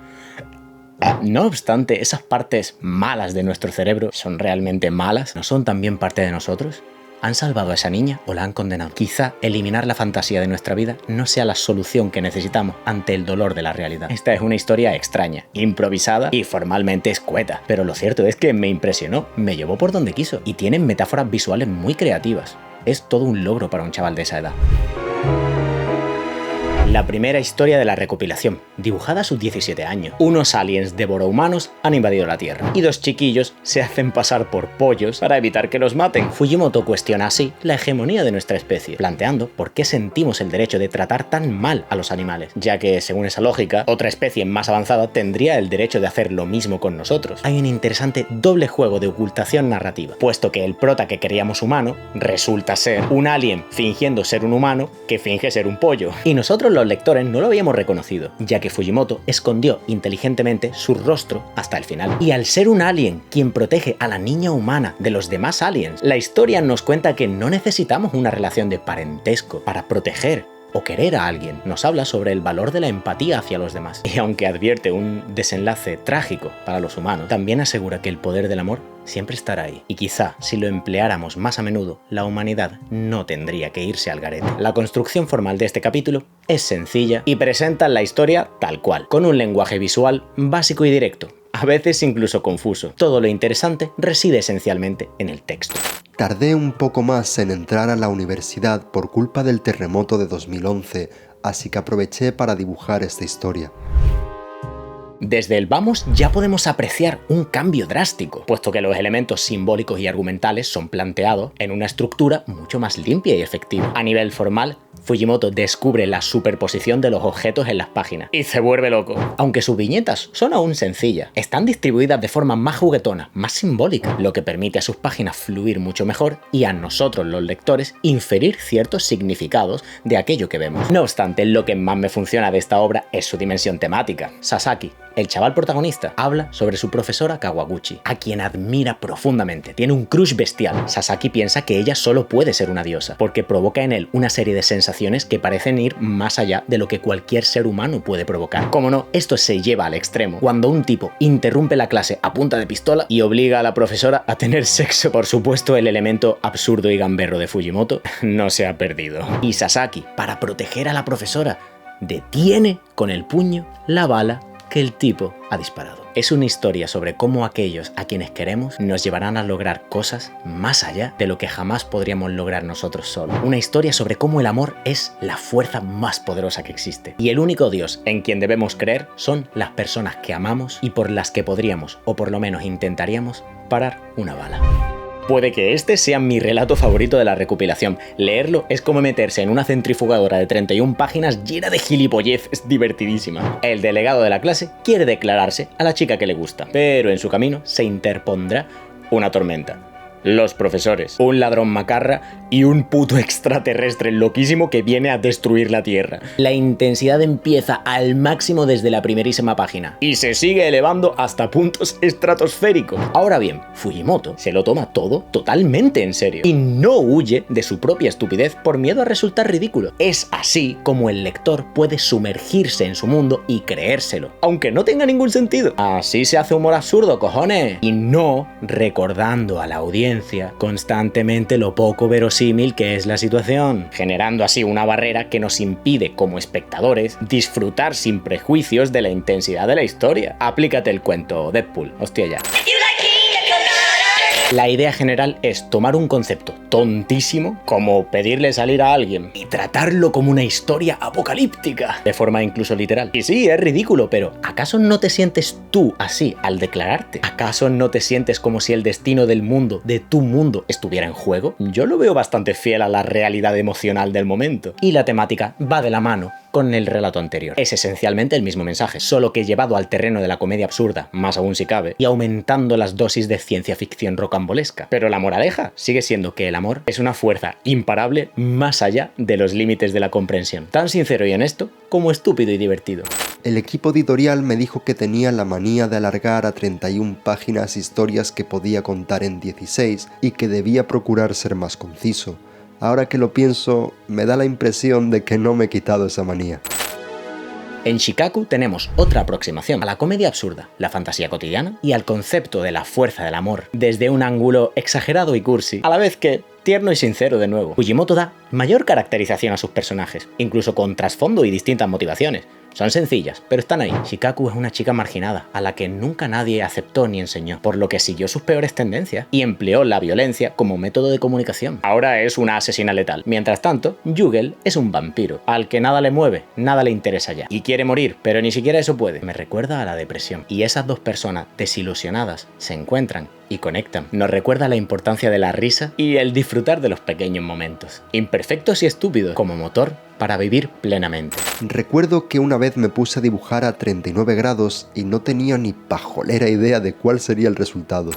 No obstante, esas partes malas de nuestro cerebro son realmente malas, ¿no son también parte de nosotros? ¿Han salvado a esa niña o la han condenado? Quizá eliminar la fantasía de nuestra vida no sea la solución que necesitamos ante el dolor de la realidad. Esta es una historia extraña, improvisada y formalmente escueta, pero lo cierto es que me impresionó, me llevó por donde quiso y tiene metáforas visuales muy creativas. Es todo un logro para un chaval de esa edad. La primera historia de la recopilación, dibujada a sus 17 años. Unos aliens devorohumanos han invadido la Tierra y dos chiquillos se hacen pasar por pollos para evitar que los maten. Fujimoto cuestiona así la hegemonía de nuestra especie, planteando por qué sentimos el derecho de tratar tan mal a los animales, ya que, según esa lógica, otra especie más avanzada tendría el derecho de hacer lo mismo con nosotros. Hay un interesante doble juego de ocultación narrativa, puesto que el prota que queríamos humano resulta ser un alien fingiendo ser un humano que finge ser un pollo, y nosotros los lectores no lo habíamos reconocido, ya que Fujimoto escondió inteligentemente su rostro hasta el final. Y al ser un alien quien protege a la niña humana de los demás aliens, la historia nos cuenta que no necesitamos una relación de parentesco para proteger o querer a alguien. Nos habla sobre el valor de la empatía hacia los demás. Y aunque advierte un desenlace trágico para los humanos, también asegura que el poder del amor siempre estará ahí. Y quizá, si lo empleáramos más a menudo, la humanidad no tendría que irse al garete. La construcción formal de este capítulo es sencilla y presenta la historia tal cual, con un lenguaje visual básico y directo, a veces incluso confuso. Todo lo interesante reside esencialmente en el texto. Tardé un poco más en entrar a la universidad por culpa del terremoto de 2011, así que aproveché para dibujar esta historia. Desde el vamos ya podemos apreciar un cambio drástico, puesto que los elementos simbólicos y argumentales son planteados en una estructura mucho más limpia y efectiva. A nivel formal, Fujimoto descubre la superposición de los objetos en las páginas y se vuelve loco. Aunque sus viñetas son aún sencillas, están distribuidas de forma más juguetona, más simbólica, lo que permite a sus páginas fluir mucho mejor y a nosotros los lectores inferir ciertos significados de aquello que vemos. No obstante, lo que más me funciona de esta obra es su dimensión temática. Sasaki, el chaval protagonista, habla sobre su profesora Kawaguchi, a quien admira profundamente, tiene un crush bestial. Sasaki piensa que ella solo puede ser una diosa, porque provoca en él una serie de sensaciones que parecen ir más allá de lo que cualquier ser humano puede provocar. Como no, esto se lleva al extremo, cuando un tipo interrumpe la clase a punta de pistola y obliga a la profesora a tener sexo. Por supuesto, el elemento absurdo y gamberro de Fujimoto no se ha perdido. Y Sasaki, para proteger a la profesora, detiene con el puño la bala que el tipo ha disparado. Es una historia sobre cómo aquellos a quienes queremos nos llevarán a lograr cosas más allá de lo que jamás podríamos lograr nosotros solos. Una historia sobre cómo el amor es la fuerza más poderosa que existe. Y el único Dios en quien debemos creer son las personas que amamos y por las que podríamos, o por lo menos intentaríamos, parar una bala. Puede que este sea mi relato favorito de la recopilación. Leerlo es como meterse en una centrifugadora de 31 páginas llena de gilipollez, es divertidísima. El delegado de la clase quiere declararse a la chica que le gusta, pero en su camino se interpondrá una tormenta. Los profesores, un ladrón macarra y un puto extraterrestre loquísimo que viene a destruir la Tierra. La intensidad empieza al máximo desde la primerísima página y se sigue elevando hasta puntos estratosféricos. Ahora bien, Fujimoto se lo toma todo totalmente en serio y no huye de su propia estupidez por miedo a resultar ridículo. Es así como el lector puede sumergirse en su mundo y creérselo, aunque no tenga ningún sentido. Así se hace humor absurdo, cojones, y no recordando a la audiencia constantemente lo poco verosímil que es la situación, generando así una barrera que nos impide como espectadores disfrutar sin prejuicios de la intensidad de la historia. Aplícate el cuento, Deadpool, hostia ya. La idea general es tomar un concepto tontísimo, como pedirle salir a alguien, y tratarlo como una historia apocalíptica, de forma incluso literal. Y sí, es ridículo, pero ¿acaso no te sientes tú así al declararte? ¿Acaso no te sientes como si el destino del mundo, de tu mundo, estuviera en juego? Yo lo veo bastante fiel a la realidad emocional del momento. Y la temática va de la mano con el relato anterior. Es esencialmente el mismo mensaje, solo que llevado al terreno de la comedia absurda, más aún si cabe, y aumentando las dosis de ciencia ficción rocambolesca. Pero la moraleja sigue siendo que el amor es una fuerza imparable más allá de los límites de la comprensión. Tan sincero y honesto como estúpido y divertido. El equipo editorial me dijo que tenía la manía de alargar a 31 páginas historias que podía contar en 16 y que debía procurar ser más conciso. Ahora que lo pienso, me da la impresión de que no me he quitado esa manía. En Shikaku tenemos otra aproximación a la comedia absurda, la fantasía cotidiana y al concepto de la fuerza del amor, desde un ángulo exagerado y cursi, a la vez que tierno y sincero de nuevo. Fujimoto da mayor caracterización a sus personajes, incluso con trasfondo y distintas motivaciones. Son sencillas, pero están ahí. Shikaku es una chica marginada, a la que nunca nadie aceptó ni enseñó, por lo que siguió sus peores tendencias y empleó la violencia como método de comunicación. Ahora es una asesina letal. Mientras tanto, Yugel es un vampiro, al que nada le mueve, nada le interesa ya. Y quiere morir, pero ni siquiera eso puede. Me recuerda a la depresión. Y esas dos personas desilusionadas se encuentran y conectan. Nos recuerda la importancia de la risa y el disfrutar de los pequeños momentos, imperfectos y estúpidos, como motor para vivir plenamente. Recuerdo que una vez me puse a dibujar a 39 grados y no tenía ni pajolera idea de cuál sería el resultado.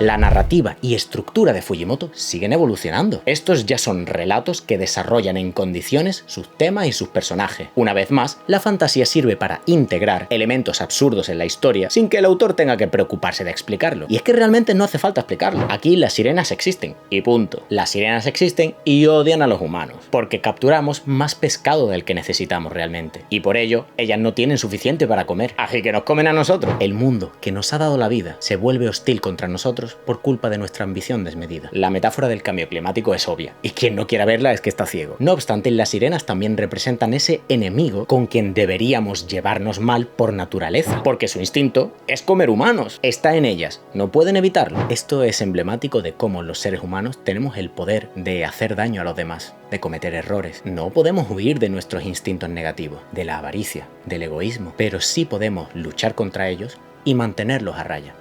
La narrativa y estructura de Fujimoto siguen evolucionando. Estos ya son relatos que desarrollan en condiciones sus temas y sus personajes. Una vez más, la fantasía sirve para integrar elementos absurdos en la historia sin que el autor tenga que preocuparse de explicarlo. Y es que realmente no hace falta explicarlo. Aquí las sirenas existen, y punto. Las sirenas existen y odian a los humanos, porque capturamos más pescado del que necesitamos realmente. Y por ello, ellas no tienen suficiente para comer, así que nos comen a nosotros. El mundo que nos ha dado la vida se vuelve hostil contra nosotros por culpa de nuestra ambición desmedida. La metáfora del cambio climático es obvia, y quien no quiera verla es que está ciego. No obstante, las sirenas también representan ese enemigo con quien deberíamos llevarnos mal por naturaleza, porque su instinto es comer humanos. Está en ellas, no pueden evitarlo. Esto es emblemático de cómo los seres humanos tenemos el poder de hacer daño a los demás, de cometer errores. No podemos huir de nuestros instintos negativos, de la avaricia, del egoísmo, pero sí podemos luchar contra ellos y mantenerlos a raya.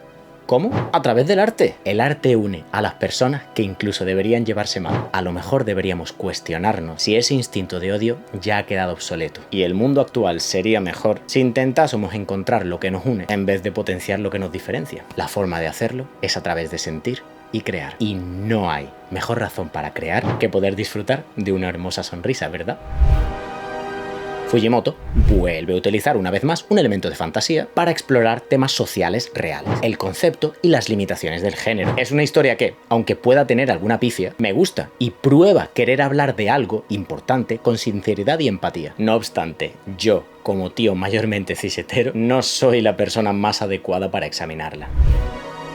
¿Cómo? A través del arte. El arte une a las personas que incluso deberían llevarse mal. A lo mejor deberíamos cuestionarnos si ese instinto de odio ya ha quedado obsoleto. Y el mundo actual sería mejor si intentásemos encontrar lo que nos une en vez de potenciar lo que nos diferencia. La forma de hacerlo es a través de sentir y crear. Y no hay mejor razón para crear que poder disfrutar de una hermosa sonrisa, ¿verdad? Fujimoto vuelve a utilizar una vez más un elemento de fantasía para explorar temas sociales reales, el concepto y las limitaciones del género. Es una historia que, aunque pueda tener alguna pifia, me gusta y prueba querer hablar de algo importante con sinceridad y empatía. No obstante, yo, como tío mayormente cisetero, no soy la persona más adecuada para examinarla.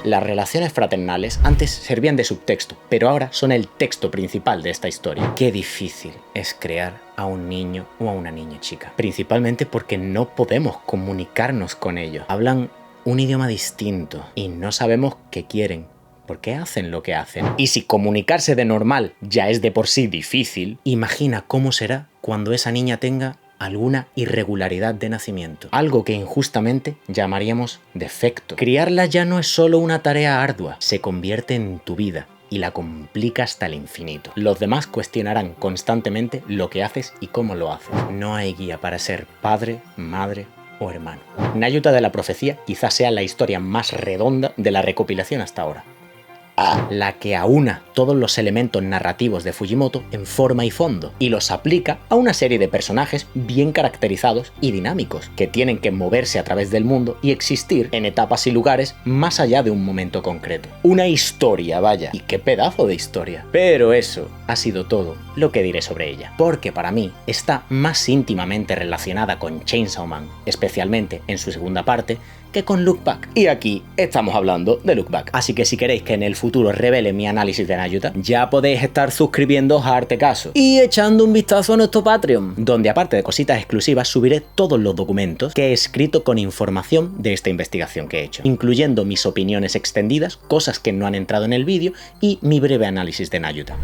Las relaciones fraternales antes servían de subtexto, pero ahora son el texto principal de esta historia. Qué difícil es crear a un niño o a una niña chica, principalmente porque no podemos comunicarnos con ellos. Hablan un idioma distinto y no sabemos qué quieren, por qué hacen lo que hacen. Y si comunicarse de normal ya es de por sí difícil, imagina cómo será cuando esa niña tenga alguna irregularidad de nacimiento, algo que injustamente llamaríamos defecto. Criarla ya no es solo una tarea ardua, se convierte en tu vida y la complica hasta el infinito. Los demás cuestionarán constantemente lo que haces y cómo lo haces. No hay guía para ser padre, madre o hermano. Nayuta de la profecía quizás sea la historia más redonda de la recopilación hasta ahora. La que aúna todos los elementos narrativos de Fujimoto en forma y fondo y los aplica a una serie de personajes bien caracterizados y dinámicos que tienen que moverse a través del mundo y existir en etapas y lugares más allá de un momento concreto. Una historia, vaya, y qué pedazo de historia. Pero eso ha sido todo lo que diré sobre ella, porque para mí está más íntimamente relacionada con Chainsaw Man, especialmente en su segunda parte, que con Look Back. Y aquí estamos hablando de Look Back. Así que si queréis que en el futuro revele mi análisis de Nayuta, ya podéis estar suscribiéndoos a Arte Caso y echando un vistazo a nuestro Patreon, donde aparte de cositas exclusivas subiré todos los documentos que he escrito con información de esta investigación que he hecho, incluyendo mis opiniones extendidas, cosas que no han entrado en el vídeo y mi breve análisis de Nayuta.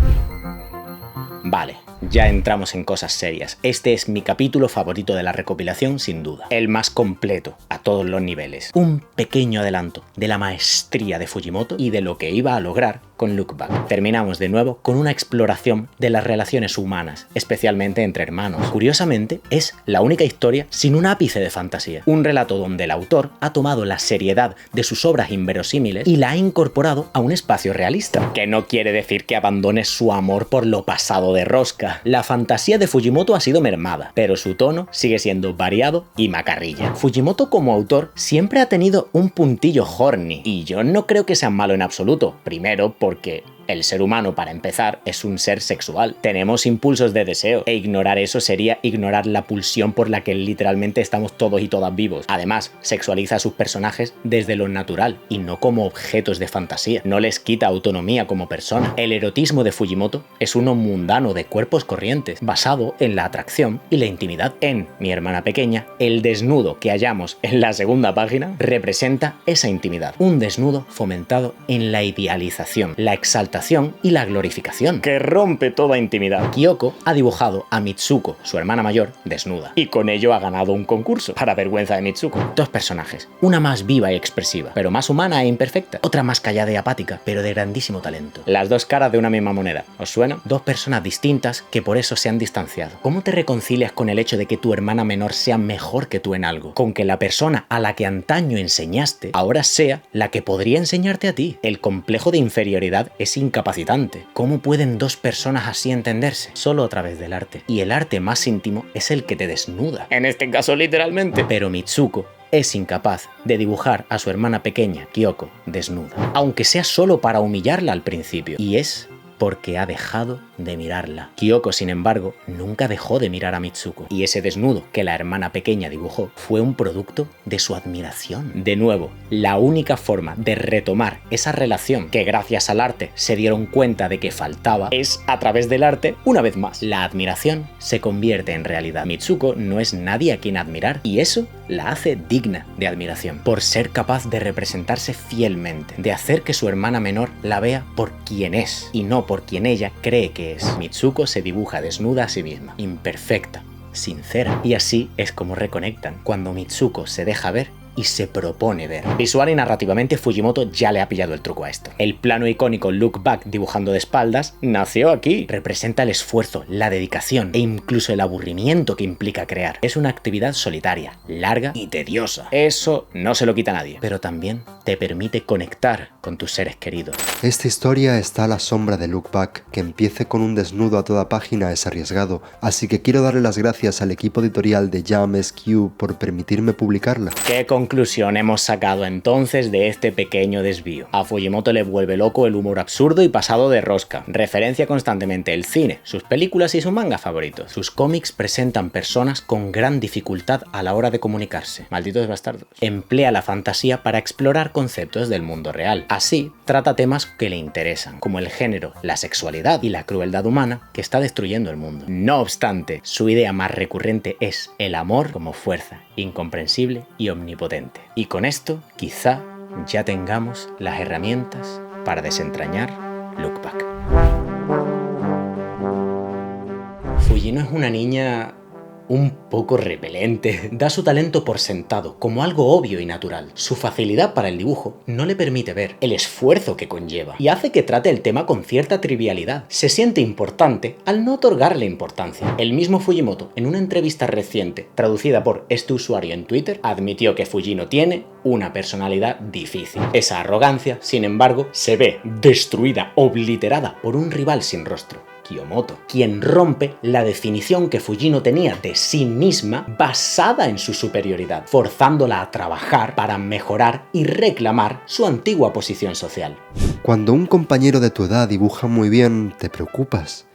Vale, ya entramos en cosas serias. Este es mi capítulo favorito de la recopilación, sin duda. El más completo, a todos los niveles. Un pequeño adelanto de la maestría de Fujimoto y de lo que iba a lograr con Look Back. Terminamos de nuevo con una exploración de las relaciones humanas, especialmente entre hermanos. Curiosamente, es la única historia sin un ápice de fantasía. Un relato donde el autor ha tomado la seriedad de sus obras inverosímiles y la ha incorporado a un espacio realista. Que no quiere decir que abandone su amor por lo pasado de rosca. La fantasía de Fujimoto ha sido mermada, pero su tono sigue siendo variado y macarrilla. Fujimoto como autor siempre ha tenido un puntillo horny, y yo no creo que sea malo en absoluto. Primero porque el ser humano, para empezar, es un ser sexual. Tenemos impulsos de deseo, e ignorar eso sería ignorar la pulsión por la que literalmente estamos todos y todas vivos. Además, sexualiza a sus personajes desde lo natural y no como objetos de fantasía. No les quita autonomía como persona. El erotismo de Fujimoto es uno mundano de cuerpos corrientes, basado en la atracción y la intimidad. En Mi hermana pequeña, el desnudo que hallamos en la segunda página representa esa intimidad. Un desnudo fomentado en la idealización, la exaltación y la glorificación, que rompe toda intimidad. Kyoko ha dibujado a Mitsuko, su hermana mayor, desnuda, y con ello ha ganado un concurso, para vergüenza de Mitsuko. Dos personajes, una más viva y expresiva, pero más humana e imperfecta, otra más callada y apática, pero de grandísimo talento. Las dos caras de una misma moneda, ¿os suena? Dos personas distintas que por eso se han distanciado. ¿Cómo te reconcilias con el hecho de que tu hermana menor sea mejor que tú en algo? Con que la persona a la que antaño enseñaste ahora sea la que podría enseñarte a ti. El complejo de inferioridad es incapacitante. ¿Cómo pueden dos personas así entenderse? Solo a través del arte. Y el arte más íntimo es el que te desnuda. En este caso, literalmente. Pero Mitsuko es incapaz de dibujar a su hermana pequeña, Kyoko, desnuda. Aunque sea solo para humillarla al principio. Y es porque ha dejado de mirarla. Kyoko, sin embargo, nunca dejó de mirar a Mitsuko, y ese desnudo que la hermana pequeña dibujó fue un producto de su admiración. De nuevo, la única forma de retomar esa relación que gracias al arte se dieron cuenta de que faltaba es a través del arte una vez más. La admiración se convierte en realidad. Mitsuko no es nadie a quien admirar, y eso la hace digna de admiración, por ser capaz de representarse fielmente, de hacer que su hermana menor la vea por quien es, y no por quien ella cree que es. Mitsuko se dibuja desnuda a sí misma, imperfecta, sincera, y así es como reconectan, cuando Mitsuko se deja ver y se propone ver. Visual y narrativamente, Fujimoto ya le ha pillado el truco a esto. El plano icónico Look Back dibujando de espaldas nació aquí. Representa el esfuerzo, la dedicación e incluso el aburrimiento que implica crear. Es una actividad solitaria, larga y tediosa. Eso no se lo quita a nadie, pero también te permite conectar con tus seres queridos. Esta historia está a la sombra de Look Back. Que empiece con un desnudo a toda página es arriesgado, así que quiero darle las gracias al equipo editorial de Jam SQ por permitirme publicarla. ¿Qué conclusión hemos sacado entonces de este pequeño desvío? A Fujimoto le vuelve loco el humor absurdo y pasado de rosca. Referencia constantemente el cine, sus películas y sus mangas favoritos. Sus cómics presentan personas con gran dificultad a la hora de comunicarse. Malditos bastardos. Emplea la fantasía para explorar conceptos del mundo real. Así, trata temas que le interesan, como el género, la sexualidad y la crueldad humana que está destruyendo el mundo. No obstante, su idea más recurrente es el amor como fuerza incomprensible y omnipotente. Y con esto, quizá ya tengamos las herramientas para desentrañar Look Back. Fujino es una niña un poco repelente, da su talento por sentado, como algo obvio y natural. Su facilidad para el dibujo no le permite ver el esfuerzo que conlleva y hace que trate el tema con cierta trivialidad. Se siente importante al no otorgarle importancia. El mismo Fujimoto, en una entrevista reciente, traducida por este usuario en Twitter, admitió que Fujino tiene una personalidad difícil. Esa arrogancia, sin embargo, se ve destruida, obliterada por un rival sin rostro, Kiyomoto, quien rompe la definición que Fujino tenía de sí misma basada en su superioridad, forzándola a trabajar para mejorar y reclamar su antigua posición social. Cuando un compañero de tu edad dibuja muy bien, te preocupas.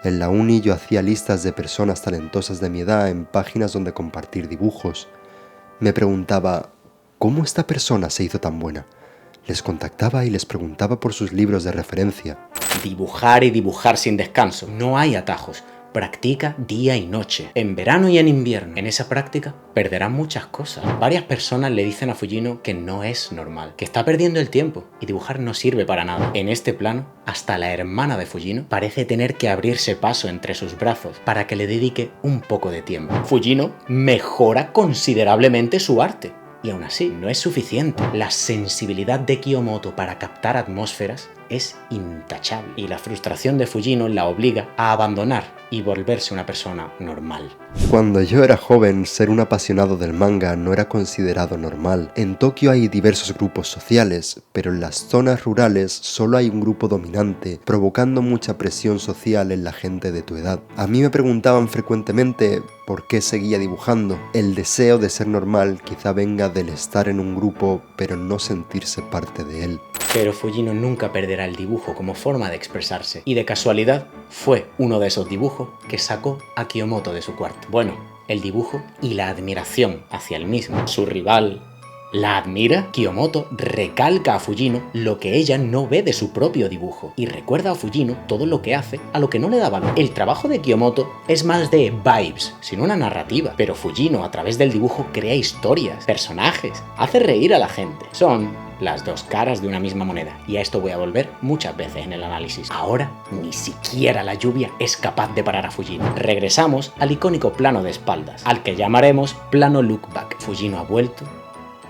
En la uni yo hacía listas de personas talentosas de mi edad en páginas donde compartir dibujos. Me preguntaba, ¿cómo esta persona se hizo tan buena? Les contactaba y les preguntaba por sus libros de referencia. Dibujar y dibujar sin descanso. No hay atajos. Practica día y noche, en verano y en invierno. En esa práctica perderán muchas cosas. Varias personas le dicen a Fujino que no es normal, que está perdiendo el tiempo y dibujar no sirve para nada. En este plano, hasta la hermana de Fujino parece tener que abrirse paso entre sus brazos para que le dedique un poco de tiempo. Fujino mejora considerablemente su arte. Y aún así, no es suficiente. La sensibilidad de Kiyomoto para captar atmósferas es intachable y la frustración de Fujino la obliga a abandonar y volverse una persona normal. Cuando yo era joven, ser un apasionado del manga no era considerado normal. En Tokio hay diversos grupos sociales, pero en las zonas rurales solo hay un grupo dominante, provocando mucha presión social en la gente de tu edad. A mí me preguntaban frecuentemente por qué seguía dibujando. El deseo de ser normal quizá venga del estar en un grupo, pero no sentirse parte de él. Pero Fujino nunca perderá el dibujo como forma de expresarse, y de casualidad fue uno de esos dibujos que sacó a Kiyomoto de su cuarto. Bueno, el dibujo y la admiración hacia el mismo. Su rival la admira. Kiyomoto recalca a Fujino lo que ella no ve de su propio dibujo y recuerda a Fujino todo lo que hace a lo que no le da valor. El trabajo de Kiyomoto es más de vibes, sin una narrativa, pero Fujino a través del dibujo crea historias, personajes, hace reír a la gente. Son las dos caras de una misma moneda, y a esto voy a volver muchas veces en el análisis. Ahora, ni siquiera la lluvia es capaz de parar a Fujino. Regresamos al icónico plano de espaldas, al que llamaremos plano look back. Fujino ha vuelto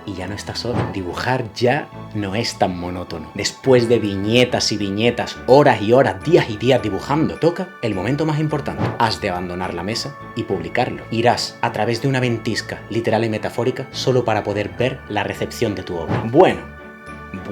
y ya no está solo. Dibujar ya no es tan monótono. Después de viñetas y viñetas, horas y horas, días y días dibujando, toca el momento más importante. Has de abandonar la mesa y publicarlo. Irás a través de una ventisca, literal y metafórica, solo para poder ver la recepción de tu obra. Bueno,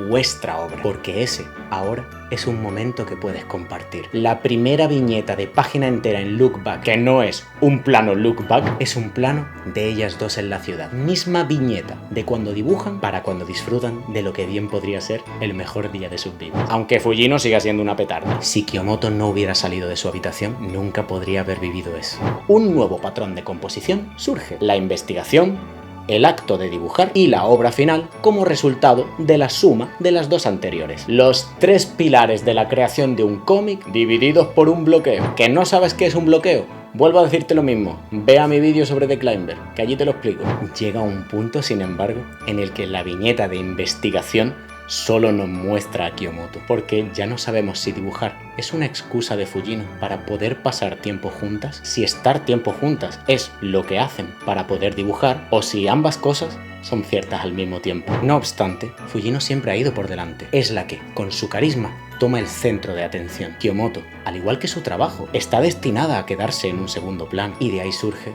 vuestra obra, porque ese ahora es un momento que puedes compartir. La primera viñeta de página entera en Look Back, que no es un plano Look Back, es un plano de ellas dos en la ciudad. Misma viñeta de cuando dibujan para cuando disfrutan de lo que bien podría ser el mejor día de sus vidas. Aunque Fujino siga siendo una petarda. Si Kiyomoto no hubiera salido de su habitación, nunca podría haber vivido eso. Un nuevo patrón de composición surge: la investigación, el acto de dibujar y la obra final como resultado de la suma de las dos anteriores. Los tres pilares de la creación de un cómic divididos por un bloqueo. ¿Que no sabes qué es un bloqueo? Vuelvo a decirte lo mismo, ve a mi vídeo sobre The Climber, que allí te lo explico. Llega un punto, sin embargo, en el que la viñeta de investigación solo nos muestra a Kiyomoto, porque ya no sabemos si dibujar es una excusa de Fujino para poder pasar tiempo juntas, si estar tiempo juntas es lo que hacen para poder dibujar, o si ambas cosas son ciertas al mismo tiempo. No obstante, Fujino siempre ha ido por delante. Es la que, con su carisma, toma el centro de atención. Kiyomoto, al igual que su trabajo, está destinada a quedarse en un segundo plano, y de ahí surge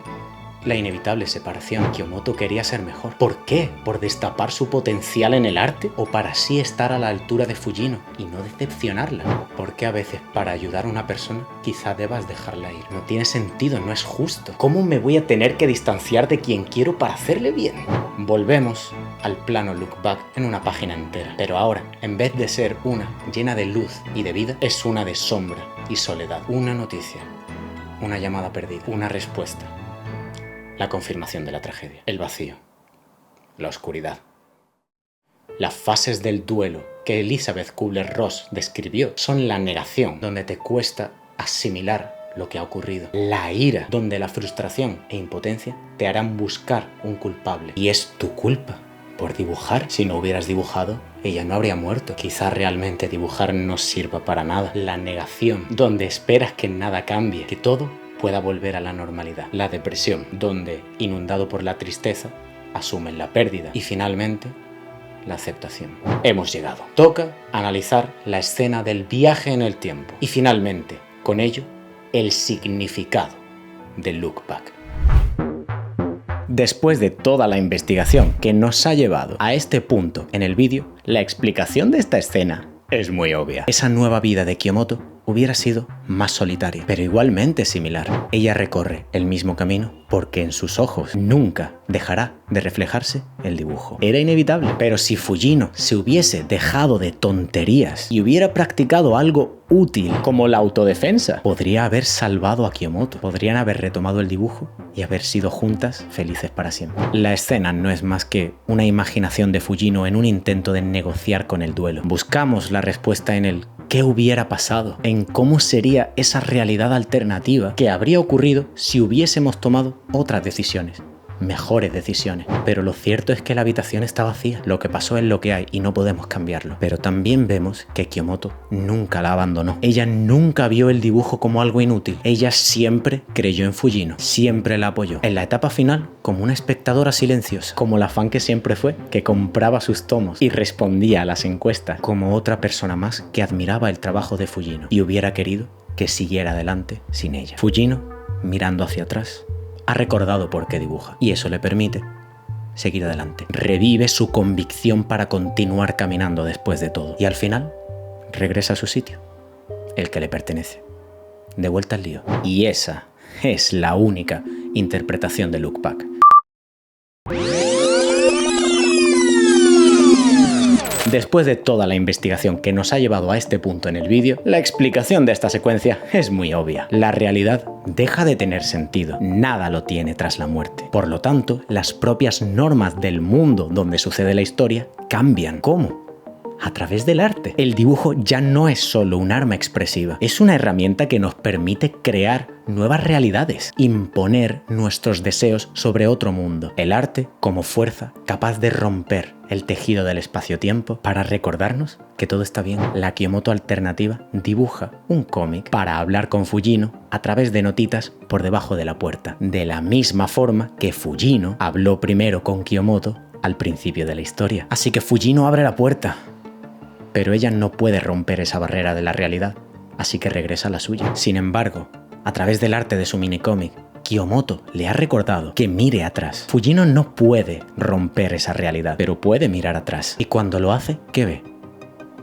la inevitable separación. Kiyomoto quería ser mejor. ¿Por qué? ¿Por destapar su potencial en el arte? ¿O para así estar a la altura de Fujino y no decepcionarla? Porque a veces para ayudar a una persona quizá debas dejarla ir. No tiene sentido, no es justo. ¿Cómo me voy a tener que distanciar de quien quiero para hacerle bien? Volvemos al plano Look Back en una página entera. Pero ahora, en vez de ser una llena de luz y de vida, es una de sombra y soledad. Una noticia, una llamada perdida, una respuesta. La confirmación de la tragedia, el vacío, la oscuridad. Las fases del duelo que Elizabeth Kubler-Ross describió son la negación, donde te cuesta asimilar lo que ha ocurrido, la ira, donde la frustración e impotencia te harán buscar un culpable. Y es tu culpa por dibujar. Si no hubieras dibujado, ella no habría muerto. Quizá realmente dibujar no sirva para nada. La negación, donde esperas que nada cambie, que todo pueda volver a la normalidad. La depresión, donde, inundado por la tristeza, asumen la pérdida. Y finalmente, la aceptación. Hemos llegado. Toca analizar la escena del viaje en el tiempo. Y finalmente, con ello, el significado del Look Back. Después de toda la investigación que nos ha llevado a este punto en el vídeo, la explicación de esta escena es muy obvia. Esa nueva vida de Kiyomoto hubiera sido más solitaria, pero igualmente similar. Ella recorre el mismo camino porque en sus ojos nunca dejará de reflejarse el dibujo. Era inevitable, pero si Fujino se hubiese dejado de tonterías y hubiera practicado algo útil como la autodefensa, podría haber salvado a Kiyomoto. Podrían haber retomado el dibujo y haber sido juntas felices para siempre. La escena no es más que una imaginación de Fujino en un intento de negociar con el duelo. Buscamos la respuesta en el qué hubiera pasado, en cómo sería esa realidad alternativa que habría ocurrido si hubiésemos tomado otras decisiones. mejores decisiones. Pero lo cierto es que la habitación está vacía. Lo que pasó es lo que hay y no podemos cambiarlo. Pero también vemos que Kiyomoto nunca la abandonó. Ella nunca vio el dibujo como algo inútil. Ella siempre creyó en Fujino, siempre la apoyó. En la etapa final, como una espectadora silenciosa, como la fan que siempre fue, que compraba sus tomos y respondía a las encuestas, como otra persona más que admiraba el trabajo de Fujino y hubiera querido que siguiera adelante sin ella. Fujino, mirando hacia atrás, ha recordado por qué dibuja y eso le permite seguir adelante. Revive su convicción para continuar caminando después de todo y al final regresa a su sitio, el que le pertenece. De vuelta al lío. Y esa es la única interpretación de Look Back. Después de toda la investigación que nos ha llevado a este punto en el vídeo, la explicación de esta secuencia es muy obvia. La realidad deja de tener sentido. Nada lo tiene tras la muerte. Por lo tanto, las propias normas del mundo donde sucede la historia cambian. ¿Cómo? A través del arte. El dibujo ya no es solo un arma expresiva, es una herramienta que nos permite crear nuevas realidades, imponer nuestros deseos sobre otro mundo. El arte como fuerza capaz de romper el tejido del espacio-tiempo para recordarnos que todo está bien. La Kiyomoto alternativa dibuja un cómic para hablar con Fujino a través de notitas por debajo de la puerta, de la misma forma que Fujino habló primero con Kiyomoto al principio de la historia. Así que Fujino abre la puerta, pero ella no puede romper esa barrera de la realidad, así que regresa a la suya. Sin embargo, a través del arte de su minicómic, Kiyomoto le ha recordado que mire atrás. Fujino no puede romper esa realidad, pero puede mirar atrás. Y cuando lo hace, ¿qué ve?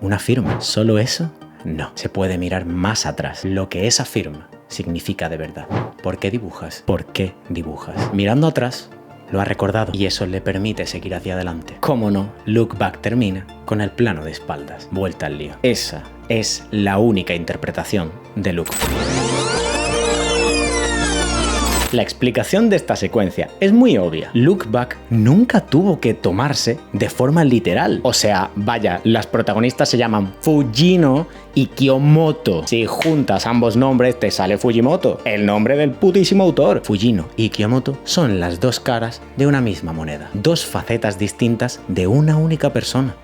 ¿Una firma? ¿Solo eso? No, se puede mirar más atrás, lo que esa firma significa de verdad. ¿Por qué dibujas? ¿Por qué dibujas? Mirando atrás, lo ha recordado y eso le permite seguir hacia adelante. Cómo no, Look Back termina con el plano de espaldas, vuelta al lío. Esa es la única interpretación de Look Back. La explicación de esta secuencia es muy obvia. Look Back nunca tuvo que tomarse de forma literal. O sea, vaya, las protagonistas se llaman Fujino y Kiyomoto. Si juntas ambos nombres te sale Fujimoto, el nombre del putísimo autor. Fujino y Kiyomoto son las dos caras de una misma moneda. Dos facetas distintas de una única persona.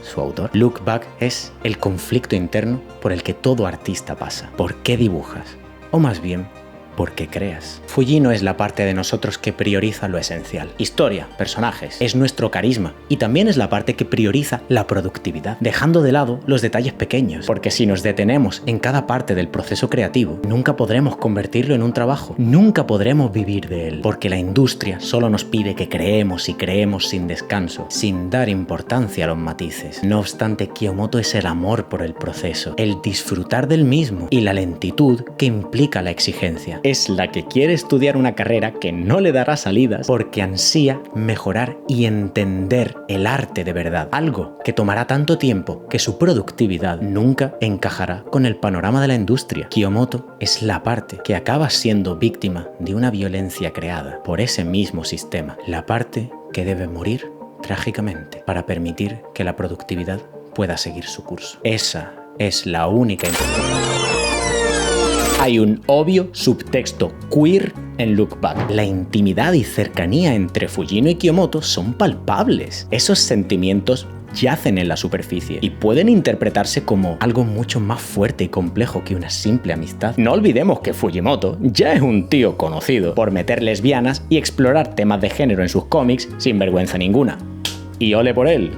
Su autor. Look Back es el conflicto interno por el que todo artista pasa. ¿Por qué dibujas? O más bien, porque creas. Fujino es la parte de nosotros que prioriza lo esencial. Historia, personajes, es nuestro carisma y también es la parte que prioriza la productividad, dejando de lado los detalles pequeños, porque si nos detenemos en cada parte del proceso creativo, nunca podremos convertirlo en un trabajo, nunca podremos vivir de él, porque la industria solo nos pide que creemos y creemos sin descanso, sin dar importancia a los matices. No obstante, Kiyomoto es el amor por el proceso, el disfrutar del mismo y la lentitud que implica la exigencia. Es la que quiere estudiar una carrera que no le dará salidas porque ansía mejorar y entender el arte de verdad, algo que tomará tanto tiempo que su productividad nunca encajará con el panorama de la industria. Kiyomoto es la parte que acaba siendo víctima de una violencia creada por ese mismo sistema, la parte que debe morir trágicamente para permitir que la productividad pueda seguir su curso. Esa es la única interpretación. Hay un obvio subtexto queer en Look Back. La intimidad y cercanía entre Fujino y Kiyomoto son palpables. Esos sentimientos yacen en la superficie y pueden interpretarse como algo mucho más fuerte y complejo que una simple amistad. No olvidemos que Fujimoto ya es un tío conocido por meter lesbianas y explorar temas de género en sus cómics sin vergüenza ninguna. Y ole por él.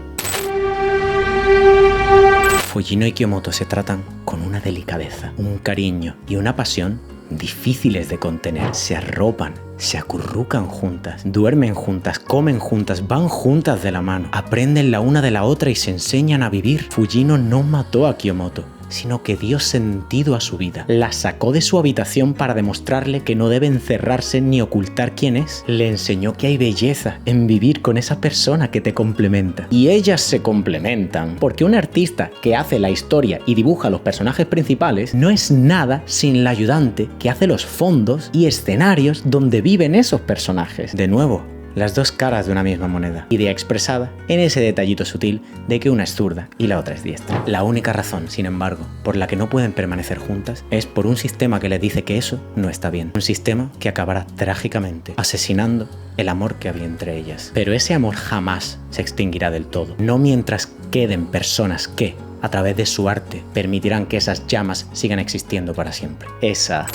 Fujino y Kiyomoto se tratan con una delicadeza, un cariño y una pasión difíciles de contener. Se arropan, se acurrucan juntas, duermen juntas, comen juntas, van juntas de la mano, aprenden la una de la otra y se enseñan a vivir. Fujino no mató a Kiyomoto, sino que dio sentido a su vida. La sacó de su habitación para demostrarle que no debe encerrarse ni ocultar quién es. Le enseñó que hay belleza en vivir con esa persona que te complementa. Y ellas se complementan, porque un artista que hace la historia y dibuja los personajes principales no es nada sin la ayudante que hace los fondos y escenarios donde viven esos personajes. De nuevo, las dos caras de una misma moneda, idea expresada en ese detallito sutil de que una es zurda y la otra es diestra. La única razón, sin embargo, por la que no pueden permanecer juntas es por un sistema que les dice que eso no está bien. Un sistema que acabará trágicamente asesinando el amor que había entre ellas. Pero ese amor jamás se extinguirá del todo, no mientras queden personas que, a través de su arte, permitirán que esas llamas sigan existiendo para siempre. Esa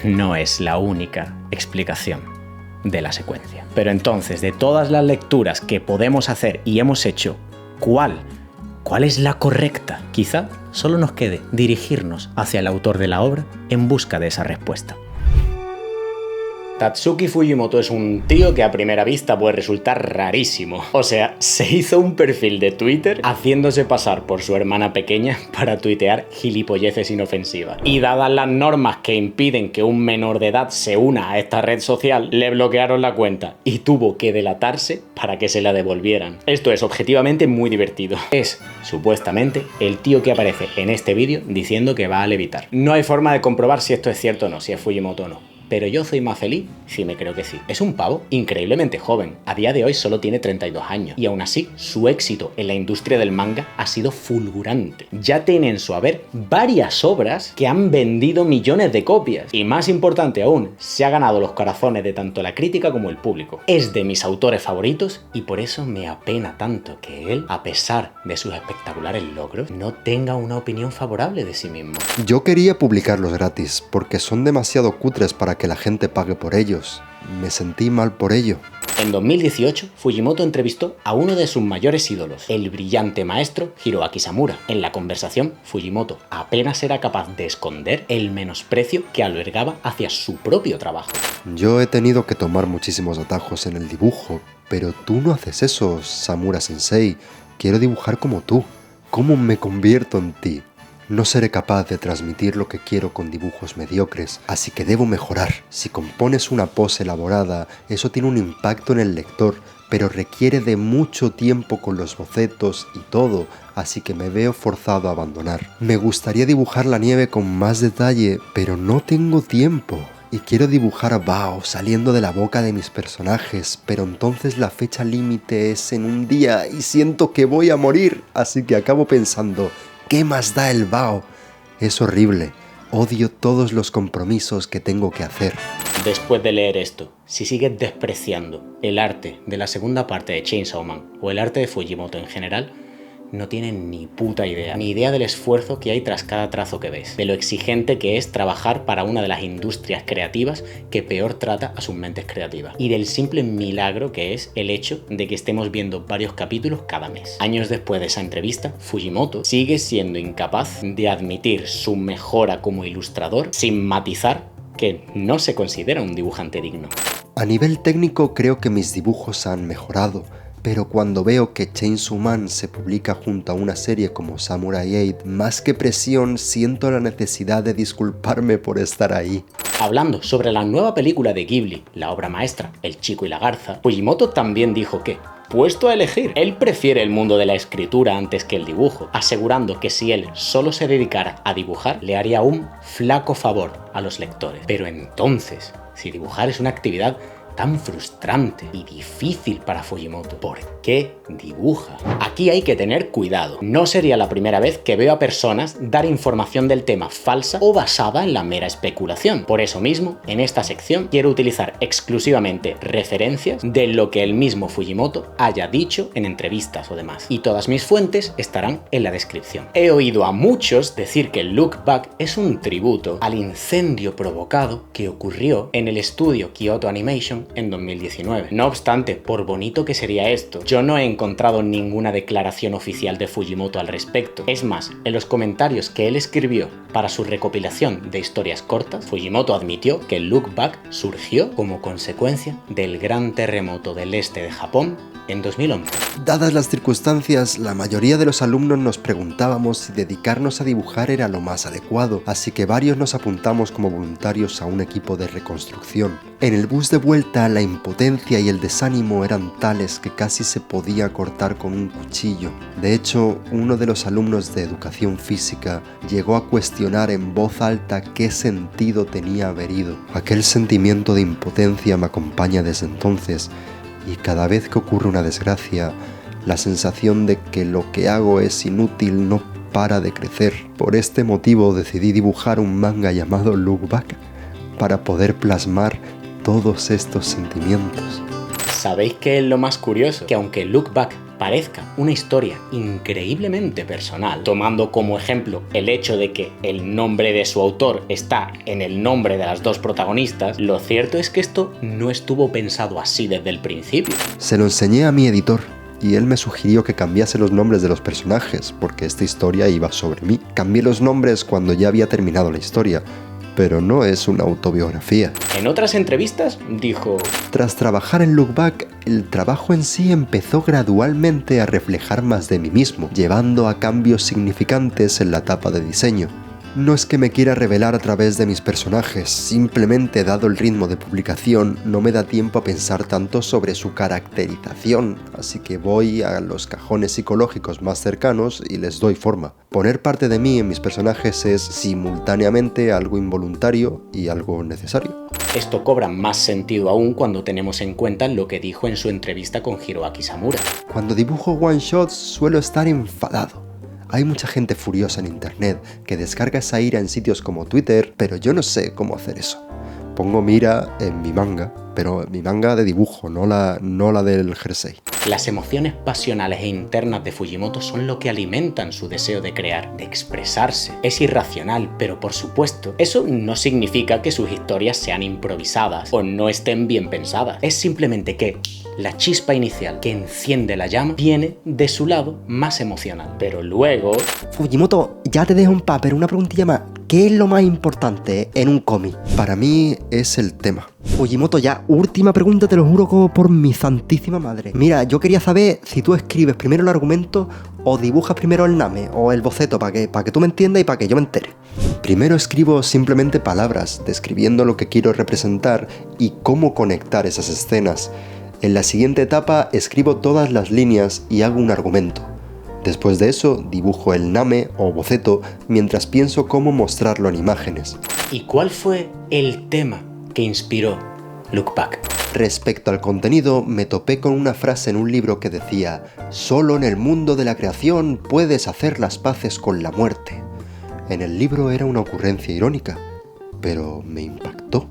no es la única explicación de la secuencia. Pero entonces, de todas las lecturas que podemos hacer y hemos hecho, ¿cuál es la correcta? Quizá solo nos quede dirigirnos hacia el autor de la obra en busca de esa respuesta. Tatsuki Fujimoto es un tío que a primera vista puede resultar rarísimo. O sea, se hizo un perfil de Twitter haciéndose pasar por su hermana pequeña para tuitear gilipolleces inofensivas. Y dadas las normas que impiden que un menor de edad se una a esta red social, le bloquearon la cuenta y tuvo que delatarse para que se la devolvieran. Esto es objetivamente muy divertido. Es, supuestamente, el tío que aparece en este vídeo diciendo que va a levitar. No hay forma de comprobar si esto es cierto o no, si es Fujimoto o no. Pero yo soy más feliz si me creo que sí. Es un pavo increíblemente joven. A día de hoy solo tiene 32 años. Y aún así, su éxito en la industria del manga ha sido fulgurante. Ya tiene en su haber varias obras que han vendido millones de copias. Y más importante aún, se ha ganado los corazones de tanto la crítica como el público. Es de mis autores favoritos y por eso me apena tanto que él, a pesar de sus espectaculares logros, no tenga una opinión favorable de sí mismo. Yo quería publicarlos gratis, porque son demasiado cutres para que la gente pague por ellos. Me sentí mal por ello. En 2018, Fujimoto entrevistó a uno de sus mayores ídolos, el brillante maestro Hiroaki Samura. En la conversación, Fujimoto apenas era capaz de esconder el menosprecio que albergaba hacia su propio trabajo. Yo he tenido que tomar muchísimos atajos en el dibujo, pero tú no haces eso, Samura-sensei. Quiero dibujar como tú. ¿Cómo me convierto en ti? No seré capaz de transmitir lo que quiero con dibujos mediocres, así que debo mejorar. Si compones una pose elaborada, eso tiene un impacto en el lector, pero requiere de mucho tiempo con los bocetos y todo, así que me veo forzado a abandonar. Me gustaría dibujar la nieve con más detalle, pero no tengo tiempo. Y quiero dibujar a Bao saliendo de la boca de mis personajes, pero entonces la fecha límite es en un día y siento que voy a morir, así que acabo pensando, ¿qué más da el Bao? Es horrible. Odio todos los compromisos que tengo que hacer. Después de leer esto, si sigues despreciando el arte de la segunda parte de Chainsaw Man o el arte de Fujimoto en general, no tienen ni puta idea, ni idea del esfuerzo que hay tras cada trazo que ves, de lo exigente que es trabajar para una de las industrias creativas que peor trata a sus mentes creativas, y del simple milagro que es el hecho de que estemos viendo varios capítulos cada mes. Años después de esa entrevista, Fujimoto sigue siendo incapaz de admitir su mejora como ilustrador sin matizar que no se considera un dibujante digno. A nivel técnico creo que mis dibujos han mejorado, pero cuando veo que Chainsaw Man se publica junto a una serie como Samurai 8, más que presión, siento la necesidad de disculparme por estar ahí. Hablando sobre la nueva película de Ghibli, la obra maestra, El chico y la garza, Fujimoto también dijo que, puesto a elegir, él prefiere el mundo de la escritura antes que el dibujo, asegurando que si él solo se dedicara a dibujar, le haría un flaco favor a los lectores. Pero entonces, si dibujar es una actividad tan frustrante y difícil para Fujimoto, ¿por qué dibuja? Aquí hay que tener cuidado. No sería la primera vez que veo a personas dar información del tema falsa o basada en la mera especulación. Por eso mismo, en esta sección quiero utilizar exclusivamente referencias de lo que el mismo Fujimoto haya dicho en entrevistas o demás. Y todas mis fuentes estarán en la descripción. He oído a muchos decir que Look Back es un tributo al incendio provocado que ocurrió en el estudio Kyoto Animation en 2019. No obstante, por bonito que sería esto, yo no he encontrado ninguna declaración oficial de Fujimoto al respecto. Es más, en los comentarios que él escribió para su recopilación de historias cortas, Fujimoto admitió que Look Back surgió como consecuencia del gran terremoto del este de Japón en 2011. Dadas las circunstancias, la mayoría de los alumnos nos preguntábamos si dedicarnos a dibujar era lo más adecuado, así que varios nos apuntamos como voluntarios a un equipo de reconstrucción. En el bus de vuelta, la impotencia y el desánimo eran tales que casi se podía cortar con un cuchillo. De hecho, uno de los alumnos de educación física llegó a cuestionar en voz alta qué sentido tenía haber ido. Aquel sentimiento de impotencia me acompaña desde entonces, y cada vez que ocurre una desgracia, la sensación de que lo que hago es inútil no para de crecer. Por este motivo decidí dibujar un manga llamado Look Back para poder plasmar todos estos sentimientos. ¿Sabéis qué es lo más curioso? Que aunque Look Back parezca una historia increíblemente personal, tomando como ejemplo el hecho de que el nombre de su autor está en el nombre de las dos protagonistas, lo cierto es que esto no estuvo pensado así desde el principio. Se lo enseñé a mi editor y él me sugirió que cambiase los nombres de los personajes porque esta historia iba sobre mí. Cambié los nombres cuando ya había terminado la historia, pero no es una autobiografía. En otras entrevistas dijo: tras trabajar en Look Back, el trabajo en sí empezó gradualmente a reflejar más de mí mismo, llevando a cambios significantes en la etapa de diseño. No es que me quiera revelar a través de mis personajes, simplemente dado el ritmo de publicación no me da tiempo a pensar tanto sobre su caracterización, así que voy a los cajones psicológicos más cercanos y les doy forma. Poner parte de mí en mis personajes es simultáneamente algo involuntario y algo necesario. Esto cobra más sentido aún cuando tenemos en cuenta lo que dijo en su entrevista con Hiroaki Samura. Cuando dibujo one-shots suelo estar enfadado. Hay mucha gente furiosa en internet que descarga esa ira en sitios como Twitter, pero yo no sé cómo hacer eso. Pongo mi ira en mi manga, pero mi manga de dibujo, no la del jersey. Las emociones pasionales e internas de Fujimoto son lo que alimentan su deseo de crear, de expresarse. Es irracional, pero por supuesto, eso no significa que sus historias sean improvisadas o no estén bien pensadas. Es simplemente que la chispa inicial que enciende la llama viene de su lado más emocional. Pero luego... Fujimoto, ya te dejo en paz, pero una preguntilla más. ¿Qué es lo más importante en un cómic? Para mí es el tema. Fujimoto, ya, última pregunta, te lo juro como por mi santísima madre. Mira, yo quería saber si tú escribes primero el argumento o dibujas primero el name o el boceto para que tú me entiendas y para que yo me entere. Primero escribo simplemente palabras, describiendo lo que quiero representar y cómo conectar esas escenas. En la siguiente etapa escribo todas las líneas y hago un argumento. Después de eso, dibujo el name o boceto mientras pienso cómo mostrarlo en imágenes. ¿Y cuál fue el tema que inspiró Look Back? Respecto al contenido, me topé con una frase en un libro que decía: «Solo en el mundo de la creación puedes hacer las paces con la muerte». En el libro era una ocurrencia irónica, pero me impactó.